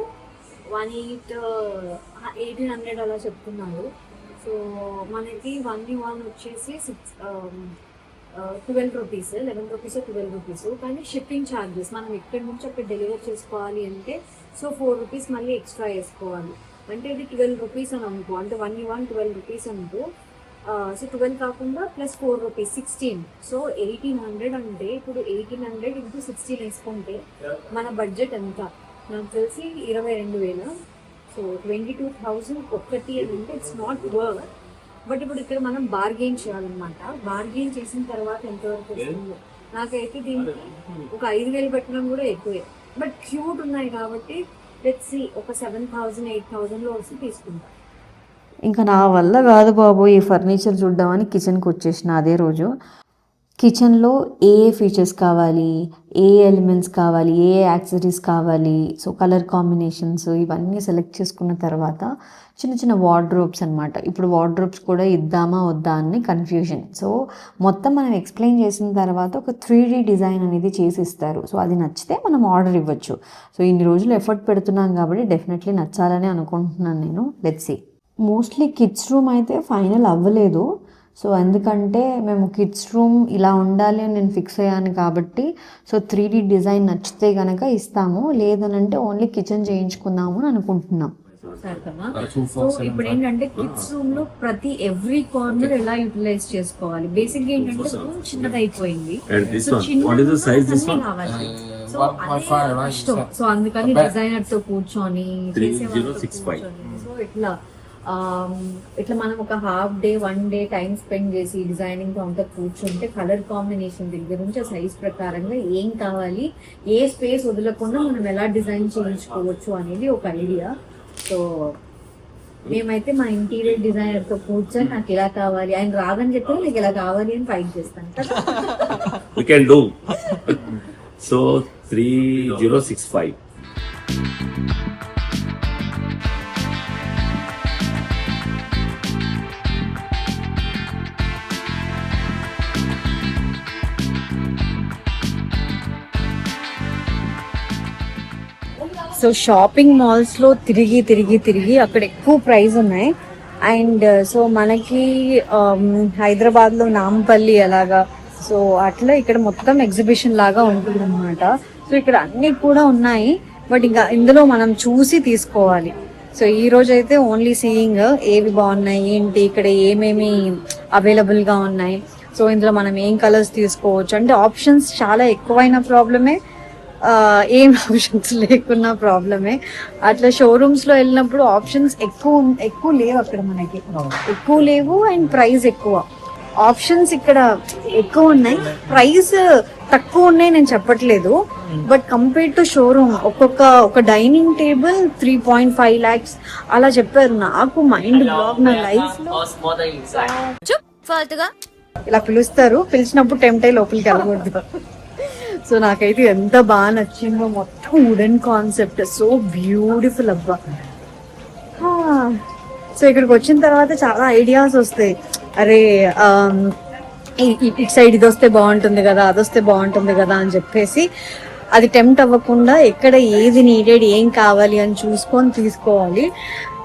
[SPEAKER 2] 1800 అలా చెప్తున్నారు. సో మనకి 1 యువాన్ వచ్చేసి 12 రూపీస్, 11 రూపీస్, 12 రూపీస్. కానీ షిప్పింగ్ ఛార్జెస్ మనం ఎక్కడి నుంచి అక్కడ డెలివర్ చేసుకోవాలి అంటే సో 4 రూపీస్ మళ్ళీ ఎక్స్ట్రా వేసుకోవాలి. అంటే ఇది 12 రూపీస్ అని అనుకో, అంటే 1 యువాన్ 12 రూపీస్ అనుకో. సో 12 కాకుండా ప్లస్ 4 రూపీస్ 16. సో 1800 అంటే ఇప్పుడు 1800 ఇంటూ 16 వేసుకుంటే మన బడ్జెట్ ఎంత? నాకు తెలిసి 22,000. సో 22,000 ఒక్కటి అని అంటే ఇట్స్ నాట్ వర్త్. బట్ ఇప్పుడు ఇక్కడ మనం బార్గెయిన్ చేయాలన్నమాట. బార్గెయిన్ చేసిన తర్వాత ఎంతవరకు వస్తుందో నాకైతే దీనికి ఒక 5,000 పెట్టడం కూడా ఎక్కువే. బట్ క్యూట్ ఉన్నాయి కాబట్టి లెట్స్ సీ, ఒక 7,000, 8,000లో వస్తే తీసుకుంటాం.
[SPEAKER 1] ఇంకా నా వల్ల కాదు బాబు ఈ ఫర్నిచర్ చూద్దామని కిచెన్కి వచ్చేసిన అదే రోజు. కిచెన్లో ఏ ఫీచర్స్ కావాలి, ఏ ఎలిమెంట్స్ కావాలి, ఏ యాక్సెసరీస్ కావాలి, సో కలర్ కాంబినేషన్స్ ఇవన్నీ సెలెక్ట్ చేసుకున్న తర్వాత చిన్న చిన్న వార్డ్రోబ్స్ అనమాట. ఇప్పుడు వార్డ్రోబ్స్ కూడా ఇద్దామా వద్దా అని కన్ఫ్యూజన్. సో మొత్తం మనం ఎక్స్ప్లెయిన్ చేసిన తర్వాత ఒక 3D డిజైన్ అనేది చేసి ఇస్తారు. సో అది నచ్చితే మనం ఆర్డర్ ఇవ్వచ్చు. సో ఇన్ని రోజులు ఎఫర్ట్ పెడుతున్నాం కాబట్టి డెఫినెట్లీ నచ్చాలని అనుకుంటున్నాను నేను. Let's see. Mostly kids room అయితే ఫైనల్ అవ్వలేదు. సో ఎందుకంటే మేము కిడ్స్ రూమ్ ఇలా ఉండాలి అని నేను ఫిక్స్ అయ్యాను కాబట్టి సో 3D డిజైన్ నచ్చితే కనుక ఇస్తాము, లేదనంటే ఓన్లీ కిచెన్ చేయించుకుందాము అని అనుకుంటున్నాం.
[SPEAKER 2] సో ఇప్పుడు ఏంటంటే కిడ్స్ రూమ్ లో ఎవ్రీ కార్నర్ ఎలా యూటిలైజ్ చేసుకోవాలి. బేసిక్ గా ఏంటంటే రూమ్ చిన్నది అయిపోయింది.
[SPEAKER 6] And this
[SPEAKER 2] సో
[SPEAKER 6] one,
[SPEAKER 2] చిన్న
[SPEAKER 6] what is the size this one?
[SPEAKER 2] కావాలి. సో అదే కష్టం. సో అందుకని డిజైనర్ తో కూర్చొని
[SPEAKER 6] 3065.
[SPEAKER 2] సో ఇట్లా మనం ఒక half day 1 day time spend చేసి డిజైనింగ్ తో అంతా కూర్చుంటే కలర్ కాంబినేషన్ దగ్గర నుంచి సైజ్ ప్రకారంగా ఏం కావాలి, ఏ స్పేస్ వదలకుండా మనం ఎలా డిజైన్ చేయించుకోవచ్చు అనేది ఒక ఐడియా. సో మేమైతే మా ఇంటీరియర్ డిజైనర్ తో కూర్చొని నాకు ఇలా కావాలి, ఆయన రాదని చెప్పి నీకు ఇలా కావాలి అని ఫైట్ చేస్తాను కదా.
[SPEAKER 6] We can do. So 3065.
[SPEAKER 2] So shopping malls లో తిరిగి అక్కడ ఎక్కువ ప్రైస్ ఉన్నాయి. అండ్ సో మనకి హైదరాబాద్ లో నాంపల్లి అలాగా, సో అట్లా ఇక్కడ మొత్తం ఎగ్జిబిషన్ లాగా ఉంటుంది అనమాట. సో ఇక్కడ అన్ని కూడా ఉన్నాయి, బట్ ఇంకా ఇందులో మనం చూసి తీసుకోవాలి. సో ఈ రోజు అయితే ఓన్లీ సీయింగ్ ఏవి బాగున్నాయి ఏంటి, ఇక్కడ ఏమేమి అవైలబుల్ గా ఉన్నాయి, సో ఇందులో మనం ఏం కలర్స్ తీసుకోవచ్చు అంటే ఆప్షన్స్ చాలా ఎక్కువైన ప్రాబ్లమే, ఏం ఆప్షన్స్ లేకున్నా ప్రాబ్లమే. అట్లా షోరూమ్స్ లో వెళ్ళినప్పుడు ఆప్షన్స్ ఎక్కువ లేవు అక్కడ, మనకి ఎక్కువ లేవు అండ్ ప్రైస్ ఎక్కువ. ఆప్షన్స్ ఇక్కడ ఎక్కువ ఉన్నాయి, ప్రైస్ తక్కువ ఉన్నాయి నేను చెప్పట్లేదు, బట్ కంపేర్ టు షోరూమ్ ఒక డైనింగ్ టేబుల్ 3.5 lakhs అలా చెప్పారు. నాకు మైండ్ బ్లాక్. నా లైఫ్ లో ఇలా పిలిచినప్పుడు టెంప్ట్ అయ్యి లోపలికి వెళ్ళకూడదు. సో నాకైతే ఎంత బాగా నచ్చిందో, మొత్తం వుడెన్ కాన్సెప్ట్, సో బ్యూటిఫుల్ అబ్బా. సో ఇక్కడికి వచ్చిన తర్వాత చాలా ఐడియాస్ వస్తాయి. అరే ఇటు సైడ్ ఇది వస్తే బాగుంటుంది కదా, అది వస్తే బాగుంటుంది కదా అని చెప్పేసి అది టెంప్ట్ అవ్వకుండా ఎక్కడ ఏది నీడెడ్, ఏం కావాలి అని చూసుకొని తీసుకోవాలి.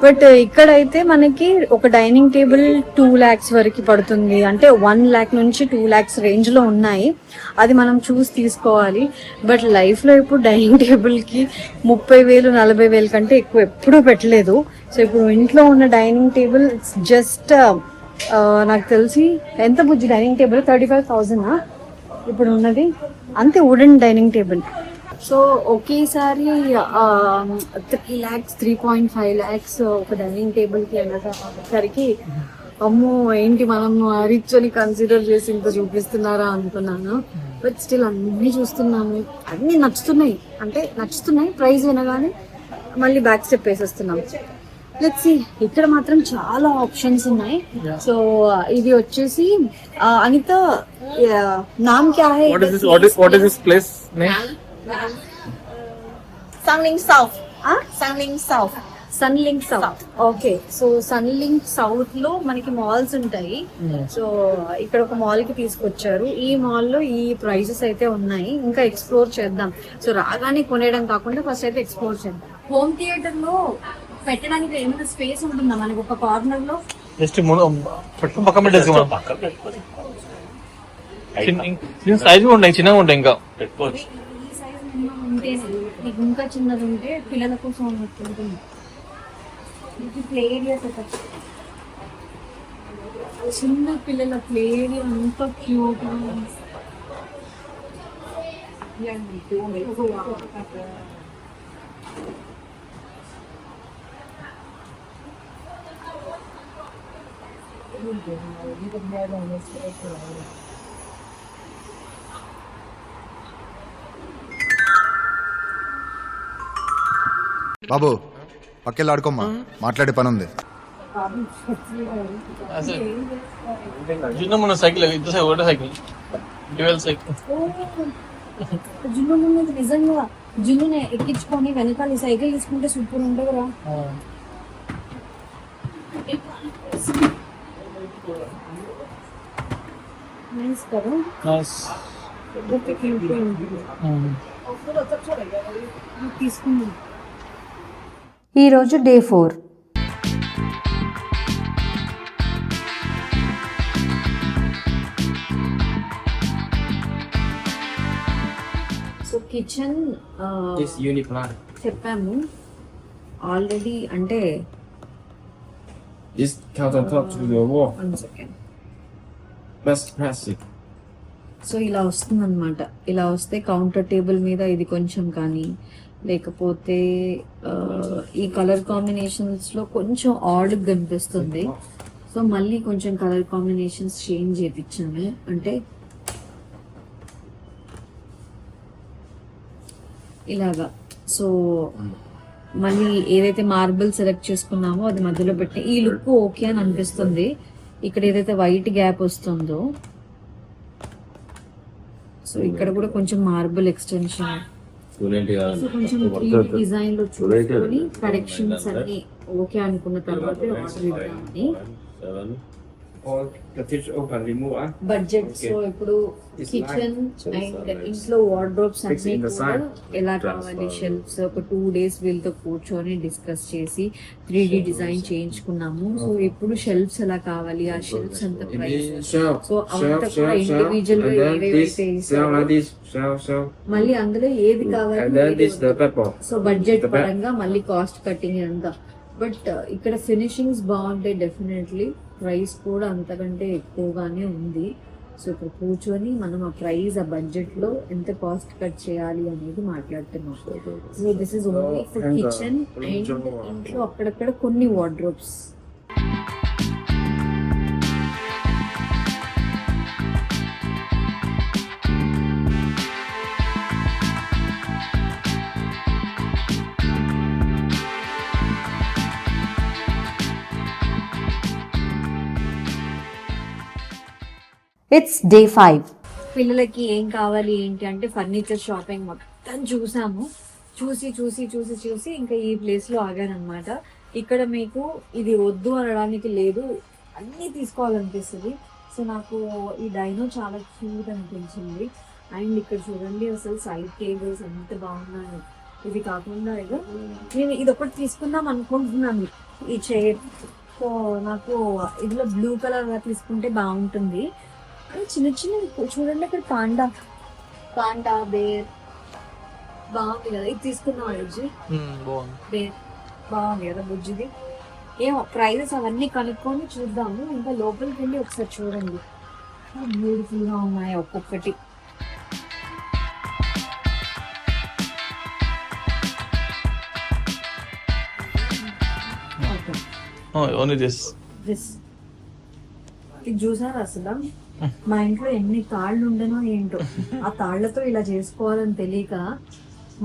[SPEAKER 2] బట్ ఇక్కడైతే మనకి ఒక డైనింగ్ టేబుల్ 2 lakhs వరకు పడుతుంది, అంటే 1 lakh నుంచి 2 lakhs రేంజ్ లో ఉన్నాయి. అది మనం చూసి తీసుకోవాలి. బట్ లైఫ్ లో ఇప్పుడు డైనింగ్ టేబుల్ కి 30,000 40,000 కంటే ఎక్కువ ఎప్పుడూ పెట్టలేదు. సో ఇప్పుడు ఇంట్లో ఉన్న డైనింగ్ టేబుల్ జస్ట్ నాకు తెలిసి ఎంత బుజ్జి డైనింగ్ టేబుల్ 35,000 ఇప్పుడు ఉన్నది, అంతే వుడెన్ డైనింగ్ టేబుల్. సో ఒకేసారి 3 lakhs 3.5 lakhs ఒక డైనింగ్ టేబుల్ కి అనేసరికి అమ్మో ఏంటి మనం రిచ్ అని కన్సిడర్ చేసి ఇంత చూపిస్తున్నారా అనుకున్నాను. బట్ స్టిల్ అన్ని చూస్తున్నాము, అన్ని నచ్చుతున్నాయి ప్రైస్ వినగానే మళ్ళీ బ్యాక్ స్టెప్ వేసేస్తున్నాం. Let's see. ఇక్కడ మాత్రం చాలా ఆప్షన్స్ ఉన్నాయి. సో ఇది వచ్చేసి అనిత నామ్ క్యా హై?
[SPEAKER 5] What is this place name?
[SPEAKER 7] Sunling South. Sunling South.
[SPEAKER 2] Sunlink South. Okay, so Sunlink South లో మనకి మాల్స్ ఉంటాయి. సో ఇక్కడ ఒక మాల్ కి తీసుకొచ్చారు. ఈ మాల్ లో ఈ ప్రైజెస్ అయితే ఉన్నాయి, ఇంకా ఎక్స్ప్లోర్ చేద్దాం. సో రాగానే కొనేయడం కాకుండా ఫస్ట్ అయితే ఎక్స్ప్లోర్ చేద్దాం. హోమ్ థియేటర్ లో పెట్టడానికి ఏమైనా స్పేస్ ఉంటుందా మనకి ఒక కార్నర్ లో?
[SPEAKER 5] జస్ట్ పెట్టుకుని పక్కన పెట్టేసి సైజ్ ఉంటాయి, చిన్నగా ఉంటాయి. ఇంకా
[SPEAKER 6] పెట్టుకోవచ్చు.
[SPEAKER 2] ఈ సైజ్ ఉంటేనే నీకు ఇంకా చిన్నది ఉంటే పిల్లల కోసం ఉంటుంది. ప్లే ఏరియా సెటప్, చిన్న పిల్లల ప్లే ఏరియా అంతా క్యూట్.
[SPEAKER 8] బాబు పక్కెళ్ళి ఆడుకోమ్మా, మాట్లాడే పని ఉంది.
[SPEAKER 5] చిన్న మొన్న సైకిల్, ఇంత ఒకటే సైకిల్ డ్యూయల్ సైకిల్.
[SPEAKER 2] జున్ను ముందు నిజంగా జున్నుని ఎక్కించుకొని వెనకాల సైకిల్ తీసుకుంటే సూపర్ ఉంటుందిరా. నైస్ కదా. తీసుకుందాం.
[SPEAKER 1] ఈరోజు day 4.
[SPEAKER 2] So kitchen
[SPEAKER 9] This Uniplan.
[SPEAKER 2] చెప్పాము ఆల్రెడీ. అంటే
[SPEAKER 9] This countertop to the wall.
[SPEAKER 2] 1 second.
[SPEAKER 9] That's plastic.
[SPEAKER 2] So ఇలా వస్తుంది అనమాట. ఇలా వస్తే కౌంటర్ టేబుల్ మీద ఇది కొంచెం కానీ, లేకపోతే ఈ కలర్ కాంబినేషన్స్ లో కొంచెం ఆడ్ కనిపిస్తుంది. సో మళ్ళీ కొంచెం కలర్ కాంబినేషన్స్ చేంజ్ చేయించాను. అంటే ఇలాగా. సో మళ్ళీ ఏదైతే మార్బుల్ సెలెక్ట్ చేసుకున్నామో అది మధ్యలో పెట్టి ఈ లుక్ ఓకే అని అనిపిస్తుంది. ఇక్కడ ఏదైతే వైట్ గ్యాప్ వస్తుందో, సో ఇక్కడ కూడా కొంచెం మార్బుల్ ఎక్స్టెన్షన్, సో కొంచెం డిజైన్ లో చూసుకొని కరెక్షన్స్ అన్ని ఓకే అనుకున్న తర్వాత ఆర్డర్ ఇద్దామని.
[SPEAKER 9] All the fridge open, remove.
[SPEAKER 2] Budget. So ఇప్పుడు కిచెన్ అండ్ ఇంట్లో వార్డ్రోబ్స్ అన్ని కూడా ఎలా కావాలి, షెల్ఫ్స్ ఒక 2 days వీళ్ళతో కూర్చొని డిస్కస్ చేసి 3D డిజైన్ చేయించుకున్నాము. సో ఇప్పుడు షెల్ఫ్స్ ఎలా కావాలి, ఆ షెల్ఫ్స్ అంత ప్రైస్, సో అవంతా కూడా ఇండివిజువల్ గా ఏవేవైతే మళ్ళీ అందులో ఏది కావాలి, సో బడ్జెట్ పరంగా మళ్ళీ కాస్ట్ కట్టింగ్ అంతా. బట్ ఇక్కడ ఫినిషింగ్స్ బాగుంటాయి డెఫినెట్లీ. ప్రైస్ కూడా అంతకంటే ఎక్కువగానే ఉంది. సో ఇక్కడ కూర్చొని మనం ఆ ప్రైస్, ఆ బడ్జెట్ లో ఎంత కాస్ట్ కట్ చేయాలి అనేది మాట్లాడుతున్నాం. So this is only for kitchen and ఇంట్లో అక్కడక్కడ కొన్ని వార్డ్రోబ్స్.
[SPEAKER 1] It's day 5.
[SPEAKER 2] పిల్లలకి ఏం కావాలి ఏంటి అంటే ఫర్నిచర్ షాపింగ్ మొత్తం చూసాము. చూసి ఇంకా ఈ ప్లేస్ లో ఆగానమాట. ఇక్కడ మీకు ఇది వద్దు అనడానికి లేదు, అన్ని తీసుకోవాలనిపిస్తుంది. సో నాకు ఈ డైనో చాలా క్యూట్ అనిపించింది. అండ్ ఇక్కడ చూడండి అసలు సైడ్ టేబుల్స్ ఎంత బాగున్నాయి. ఇది కాకుండా ఏదో నేను ఇది ఒకటి తీసుకుందాం అనుకుంటున్నాను, ఈ చైర్. సో నాకు ఇందులో బ్లూ కలర్ తీసుకుంటే బాగుంటుంది. చిన్న చూడండి అక్కడ పాండా బేర్ బాగుంది కదా. ఇది తీసుకున్నాం బుజ్జి, బేర్ బాగుంది కదా బుజ్జిది. ఏమో ప్రైజెస్ అవన్నీ కనుక్కొని చూద్దాము. ఇంకా లోపలికి వెళ్ళి ఒకసారి చూడండి, బ్యూటిఫుల్ గా ఉన్నాయి ఒక్కొక్కటి.
[SPEAKER 5] Only this.
[SPEAKER 2] ఇది చూసారా అసలు మా ఇంట్లో ఎన్ని తాళ్ళు ఉండనో ఏంటో. ఆ తాళ్లతో ఇలా చేసుకోవాలని తెలియక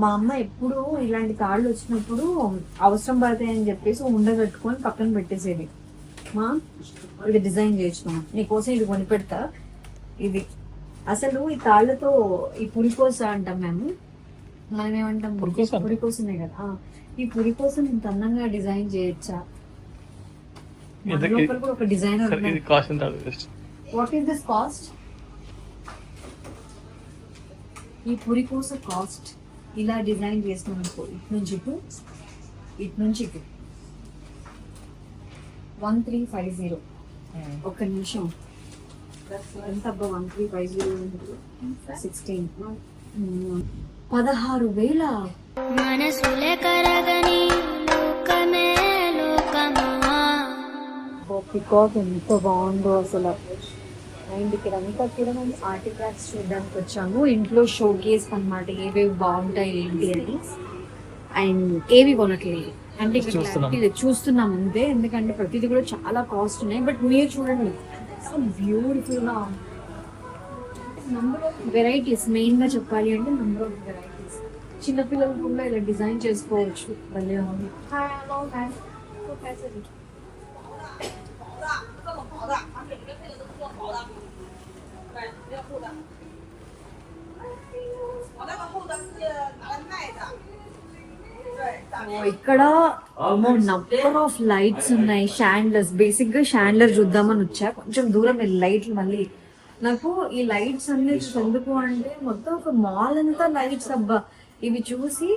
[SPEAKER 2] మా అమ్మ ఎప్పుడు ఇలాంటి తాళ్ళు వచ్చినప్పుడు అవసరం పడతాయని చెప్పేసి ఉండగట్టుకొని పక్కన పెట్టేసేది. మా ఇది డిజైన్ చేసినాం నీకోసం, ఇది కొనిపెడతా. ఇది అసలు ఈ తాళ్లతో ఈ పురికోస అంటాం మేము. మనం ఏమంటాం, పురికోసమే కదా. ఈ పురికోసం ఇంత అందంగా డిజైన్ చేయొచ్చా? లోపల కూడా ఒక designer. What is this cost? ఈ పురికోస కాస్ట్ ఇలా డిజైన్ చేసినాం అనుకో, ఇటు నుంచి ఇటు 1350. ఒక్క నిమిషం, ఎంత అబ్బా 1350 16 16,000. పికాక్ ఎంత బాగుందో అసలు. అండ్ ఇక్కడ అంతా కూడా మనం ఆర్టిఫాక్ట్స్ చూడడానికి వచ్చాము. ఇంట్లో షో కేస్ అన్నమాట, ఏవేవి బాగుంటాయి ఏంటి అని. అండ్ ఏవి కొనట్లేదు అంటే ఇక్కడ చూస్తున్నాం అంతే, ఎందుకంటే ప్రతిదీ కూడా చాలా కాస్ట్ ఉన్నాయి. బట్ మీరు చూడండి సో బ్యూటిఫుల్ గా నంబర్ ఆఫ్ వెరైటీస్. మెయిన్ గా చెప్పాలి అంటే నంబర్ ఆఫ్ వెరైటీస్. చిన్నపిల్లలు కూడా ఇలా డిజైన్ చేసుకోవచ్చు. భలే ఉంది. ఇక్కడ నంబర్ ఆఫ్ లైట్స్ ఉన్నాయి, షాండ్లర్స్. బేసిక్ గా షాండ్లర్ చూద్దామని వచ్చా, కొంచెం దూరం లైట్లు. మళ్ళీ నాకు ఈ లైట్స్ అన్ని ఎందుకు అంటే మొత్తం ఒక మాల్ అంతా లైట్స్. అబ్బా ఇవి చూసి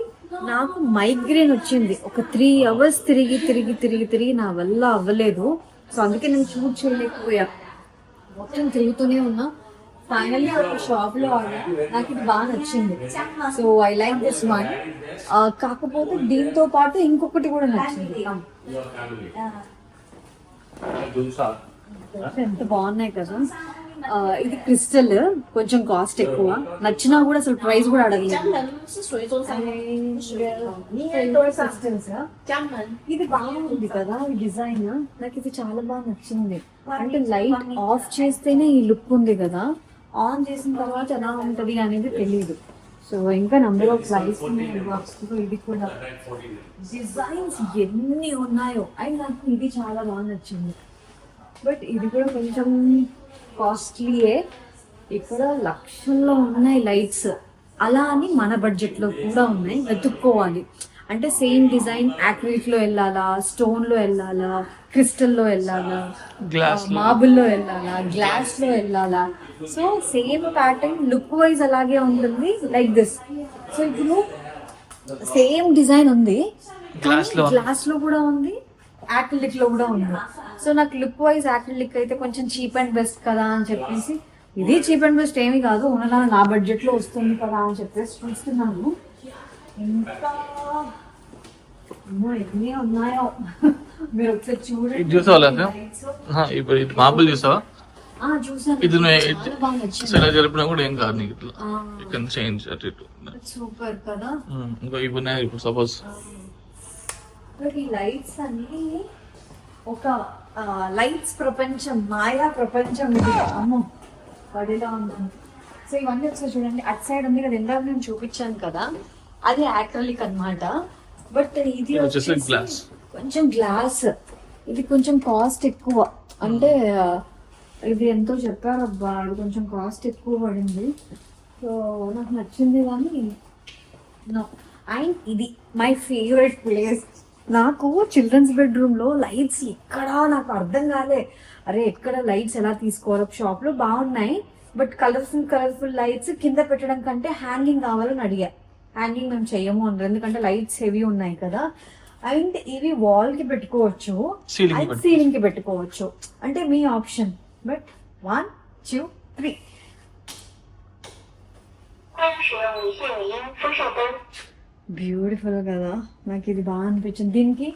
[SPEAKER 2] నాకు మైగ్రేన్ వచ్చింది. ఒక 3 hours తిరిగి తిరిగి తిరిగి తిరిగి నా వల్ల అవ్వలేదు. సో అందుకే నేను షూట్ చేయలేకపోయా, మొత్తం తిరుగుతూనే ఉన్నా. ఫైనల్లీ ఒక షాప్ లో ఆగా, నాకు ఇది బాగా నచ్చింది. So I like this one. కాకపోతే దీంతో పాటు ఇంకొకటి కూడా నచ్చింది. ఎంత బాగున్నాయి కదా. ఇది క్రిస్టల్, కొంచెం కాస్ట్ ఎక్కువ. నచ్చినా కూడా అసలు ప్రైస్ కూడా అడగలేదు. ఇది బాగుంది కదా ఈ డిజైన్, నాకు ఇది చాలా బాగా నచ్చింది. అంటే లైట్ ఆఫ్ చేస్తేనే ఈ లుక్ ఉంది కదా, ఆన్ చేసిన తర్వాత ఎలా ఉంటది అనేది తెలియదు. సో ఇంకా నంబర్ ఆఫ్ లైట్స్ ఇది కూడా డిజైన్స్ ఎన్ని ఉన్నాయో. అండ్ నాకు ఇది చాలా బాగా నచ్చింది. బట్ ఇది కూడా కొంచెం కాస్ట్లీయే. ఇక్కడ లక్షల్లో ఉన్నాయి లైట్స్. అలా అని మన బడ్జెట్ లో కూడా ఉన్నాయి, వెతుక్కోవాలి. అంటే సేమ్ డిజైన్ యాక్రిలిక్ లో వెళ్ళాలా, స్టోన్ లో వెళ్ళాలా, క్రిస్టల్ లో వెళ్ళాలా, మార్బుల్ లో వెళ్ళాలా, గ్లాస్ లో వెళ్ళాలా. So same pattern look wise అలాగే ఉంటుంది, లైక్ దిస్. సో ఇప్పుడు సేమ్ డిజైన్ ఉంది, గ్లాస్ లో కూడా ఉంది, యాక్రిలిక్ లో కూడా ఉంది. సో నాకు లుక్ వైజ్ యాక్రిలిక్ అయితే కొంచెం చీప్ అండ్ బెస్ట్ కదా అని చెప్పేసి, ఇది చీప్ అండ్ బెస్ట్ ఏమి కాదు, ఉన్న నా బడ్జెట్ లో వస్తుంది కదా అని చెప్పేసి చూస్తున్నాను. ఇంకా ఎన్ని ఉన్నాయో మీరు ఒకసారి చూడండి.
[SPEAKER 5] ఇప్పుడు ఇది మార్బుల్ చూసావా?
[SPEAKER 2] చూసాను,
[SPEAKER 5] ఇది
[SPEAKER 2] చాలా బాగా నచ్చింది.
[SPEAKER 5] ఇలా జరిపినా కూడా ఏం కాదు నీకు. ఇట్లా you can change at it.
[SPEAKER 2] Super కదా.
[SPEAKER 5] ఇంకా ఇప్పుడు సపోజ్
[SPEAKER 2] ఈ లైట్స్ అన్ని ఒక లైట్స్ ప్రపంచం, మాయా ప్రపంచం ఇది. అమ్మో పడిలా ఉంది. సో ఇవన్నీ ఒకసారి చూడండి. అటు సైడ్ ఉంది కదా, ఇందాక నేను చూపించాను కదా, అది యాక్రిలిక్ అన్నమాట. బట్ ఇది వచ్చేసి
[SPEAKER 5] గ్లాస్,
[SPEAKER 2] కొంచెం గ్లాస్. ఇది కొంచెం కాస్ట్ ఎక్కువ. అంటే ఇది ఎంతో చెప్పారబ్బా, ఇది కొంచెం కాస్ట్ ఎక్కువ పడింది. సో నాకు నచ్చింది కానీ నో. అండ్ ఇది మై ఫేవరెట్ ప్లేస్. నాకు చిల్డ్రన్స్ బెడ్రూమ్ లో లైట్స్ ఎక్కడా నాకు అర్థం కాలే. అరే ఎక్కడ లైట్స్ ఎలా తీసుకోవాలి, షాప్ లో బాగున్నాయి బట్ కలర్ఫుల్ లైట్స్ కింద పెట్టడం కంటే హ్యాంగింగ్ కావాలని అడిగా. హ్యాంగింగ్ మేము చెయ్యము అన్నారు, ఎందుకంటే లైట్స్ హెవీ ఉన్నాయి కదా. అండ్ ఇవి వాల్ కి పెట్టుకోవచ్చు, సీలింగ్ కి పెట్టుకోవచ్చు, అంటే మీ ఆప్షన్. బట్ 1 2 3 బ్యూటిఫుల్ కదా. నాకు ఇది బాగా అనిపించింది. దీనికి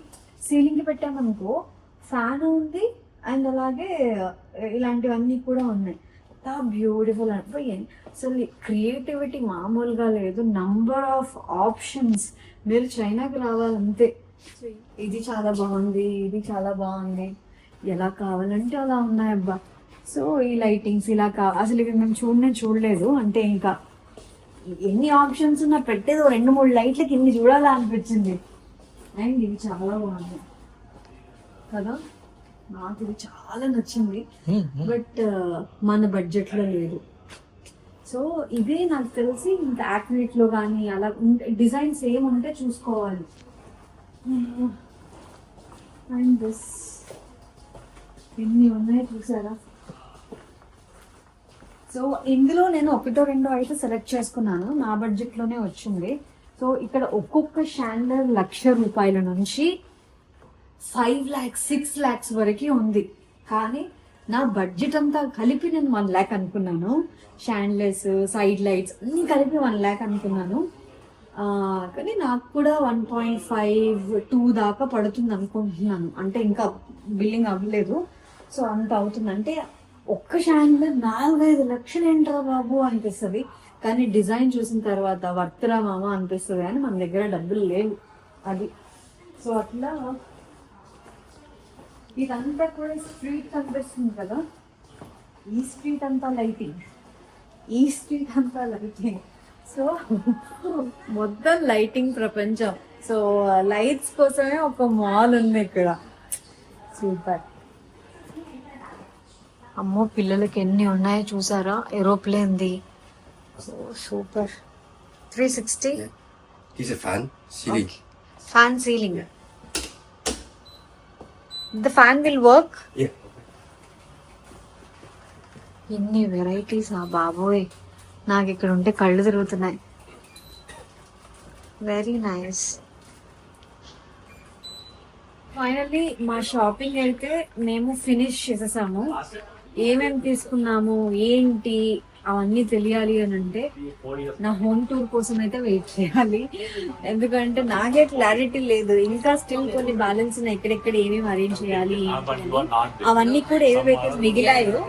[SPEAKER 2] సీలింగ్ కి పెట్టామనుకో ఫ్యాన్ ఉంది అండ్ అలాగే ఇలాంటివన్నీ కూడా ఉన్నాయి. బ్యూటిఫుల్ అనిపోయింది. అసలు క్రియేటివిటీ మామూలుగా లేదు, నంబర్ ఆఫ్ ఆప్షన్స్. మీరు చైనాకి రావాలంతే. ఇది చాలా బాగుంది, ఇది చాలా బాగుంది, ఎలా కావాలంటే అలా ఉన్నాయి అబ్బా. సో ఈ లైటింగ్స్ ఇలా అసలు ఇవి మేము చూడలేదు. అంటే ఇంకా ఎన్ని ఆప్షన్స్ ఉన్నా పెట్టేది 2-3 లైట్లకి ఇన్ని చూడాలా అనిపించింది. అండ్ ఇది చాలా బాగుంది కదా, నాకు ఇది చాలా నచ్చింది. బట్ మన బడ్జెట్ లో లేదు. సో ఇదే నాకు తెలిసి ఇంకా యాక్రిలిక్ లో కానీ అలా డిజైన్స్ ఏముంటే చూసుకోవాలి. అండ్ దిస్ ఎన్ని ఉన్నాయో చూసారా. సో ఇందులో నేను 1-2 అయితే సెలెక్ట్ చేసుకున్నాను, నా బడ్జెట్ లోనే వచ్చింది. సో ఇక్కడ ఒక్కొక్క షాండర్ ₹1,00,000 నుంచి 5 lakhs 6 lakhs వరకు ఉంది. కానీ నా బడ్జెట్ అంతా కలిపి నేను 1 lakh అనుకున్నాను. షాండ్లెస్, సైడ్ లైట్స్ అన్ని కలిపి 1 lakh అనుకున్నాను. కానీ నాకు కూడా 1.5-2 దాకా పడుతుంది అనుకుంటున్నాను. అంటే ఇంకా బిల్లింగ్ అవ్వలేదు. సో అంత అవుతుంది. అంటే ఒక్క షాండ్లర్ 4-5 లక్షలు ఏంట్రా బాబు అనిపిస్తుంది. కానీ డిజైన్ చూసిన తర్వాత వర్తరా మామ అనిపిస్తుంది. కానీ మన దగ్గర డబ్బులు లేవు అది. సో అట్లా ఇదంతా కూడా స్ట్రీట్ కనిపిస్తుంది కదా, ఈ స్ట్రీట్ అంతా లైటింగ్, ఈ స్ట్రీట్ అంతా లైటింగ్. సో మొత్తం లైటింగ్ ప్రపంచం. సో లైట్స్ కోసమే ఒక మాల్ ఉంది ఇక్కడ. సూపర్. అమ్మో పిల్లలకి ఎన్ని ఉన్నాయో చూసారా. ఏరోప్లేన్ది. So super. 360.
[SPEAKER 9] This is fun, silly.
[SPEAKER 2] Fan ceiling. The fan will work. ఎన్ని వెరైటీస్ ఆ బాబోయ్, నాకు ఇక్కడ ఉంటే కళ్ళు తిరుగుతున్నాయి. Very nice. ఫైనల్లీ మా షాపింగ్ అయితే మేము ఫినిష్ చేసేసాము. ఏమేమి తీసుకున్నాము ఏంటి అవన్నీ తెలియాలి అని అంటే నా హోమ్ టూర్ కోసం అయితే వెయిట్ చేయాలి. ఎందుకంటే నాకే క్లారిటీ లేదు, ఇంకా స్టిల్ కొన్ని బ్యాలెన్స్ ఉన్నాయి, ఎక్కడెక్కడ ఏమేమి అరేంజ్ చేయాలి అవన్నీ కూడా ఏవైతే మిగిలాయో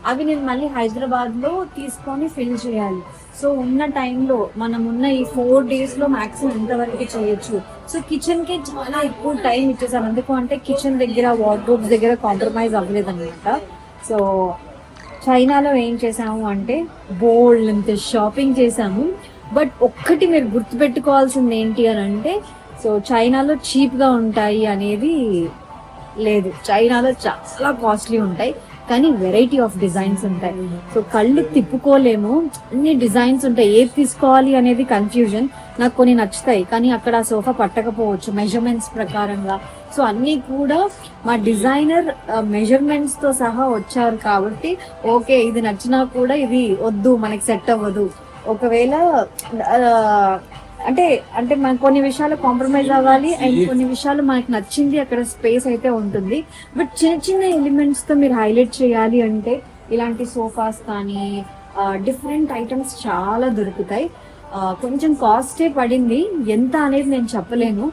[SPEAKER 2] అవి నేను మళ్ళీ హైదరాబాద్ లో తీసుకొని ఫిల్ చేయాలి. సో ఉన్న టైంలో మనం ఉన్న ఈ 4 days లో మాక్సిమం ఎంతవరకు చేయొచ్చు. సో కిచెన్ కి చాలా ఎక్కువ టైం ఇచ్చేసాను. ఎందుకు అంటే కిచెన్ దగ్గర వార్డ్రోబ్స్ దగ్గర కాంప్రమైజ్ అవ్వలేదు అనమాట. సో చైనాలో ఏం చేసాము అంటే బోల్డ్ అంత షాపింగ్ చేసాము. బట్ ఒక్కటి మీరు గుర్తుపెట్టుకోవాల్సింది ఏంటి అని అంటే, సో చైనాలో చీప్ గా ఉంటాయి అనేది లేదు. చైనాలో చాలా కాస్ట్లీ ఉంటాయి, కానీ వెరైటీ ఆఫ్ డిజైన్స్ ఉంటాయి. సో కళ్ళు తిప్పుకోలేము, అన్ని డిజైన్స్ ఉంటాయి. ఏది తీసుకోవాలి అనేది కన్ఫ్యూజన్. నాకు కొన్ని నచ్చుతాయి, కానీ అక్కడ ఆ సోఫా పట్టకపోవచ్చు మెజర్మెంట్స్ ప్రకారంగా. సో అన్నీ కూడా మా డిజైనర్ మెజర్మెంట్స్ తో సహా వచ్చారు కాబట్టి ఓకే, ఇది నచ్చినా కూడా ఇది వద్దు, మనకి సెట్ అవ్వదు. ఒకవేళ అంటే అంటే మనం కొన్ని విషయాలు కాంప్రమైజ్ అవ్వాలి, అండ్ కొన్ని విషయాలు మనకు నచ్చింది అక్కడ స్పేస్ అయితే ఉంటుంది. బట్ చిన్న చిన్న ఎలిమెంట్స్ తో మీరు హైలైట్ చేయాలి అంటే ఇలాంటి సోఫాస్ కానీ డిఫరెంట్ ఐటమ్స్ చాలా దొరుకుతాయి. కొంచెం కాస్టే పడింది, ఎంత అనేది నేను చెప్పలేను.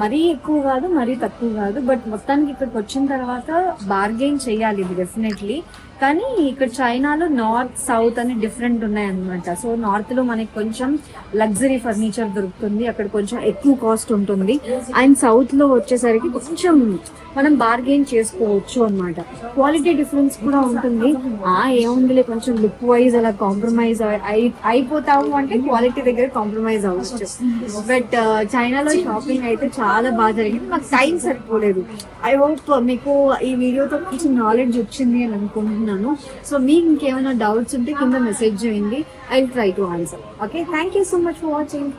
[SPEAKER 2] మరీ ఎక్కువ కాదు, మరీ తక్కువ కాదు. బట్ మొత్తానికి ఇక్కడికి వచ్చిన తర్వాత బార్గెయిన్ చేయాలి ఇది డెఫినెట్లీ. కానీ ఇక్కడ చైనాలో నార్త్ సౌత్ అని డిఫరెంట్ ఉన్నాయన్నమాట. సో నార్త్ లో మనకి కొంచెం లగ్జరీ ఫర్నిచర్ దొరుకుతుంది, అక్కడ కొంచెం ఎక్కువ కాస్ట్ ఉంటుంది. అండ్ సౌత్ లో వచ్చేసరికి కొంచెం మనం బార్గెయిన్ చేసుకోవచ్చు అన్నమాట. క్వాలిటీ డిఫరెన్స్ కూడా ఉంటుంది. ఏముందిలే కొంచెం లుక్ వైజ్ అలా కాంప్రమైజ్ అయిపోతాము అంటే క్వాలిటీ దగ్గర కాంప్రమైజ్ అవ్వచ్చు. బట్ చైనాలో షాపింగ్ అయితే చాలా బాగా జరిగింది. మాకు టైం సరిపోలేదు. ఐ హోప్ మీకు ఈ వీడియోతో కొంచెం నాలెడ్జ్ వచ్చింది అని అనుకుంటున్నాను. సో మీకు ఇంకేమైనా డౌట్స్ ఉంటే కింద మెసేజ్ చేయండి. I will try to answer. Okay, thank you so much for watching.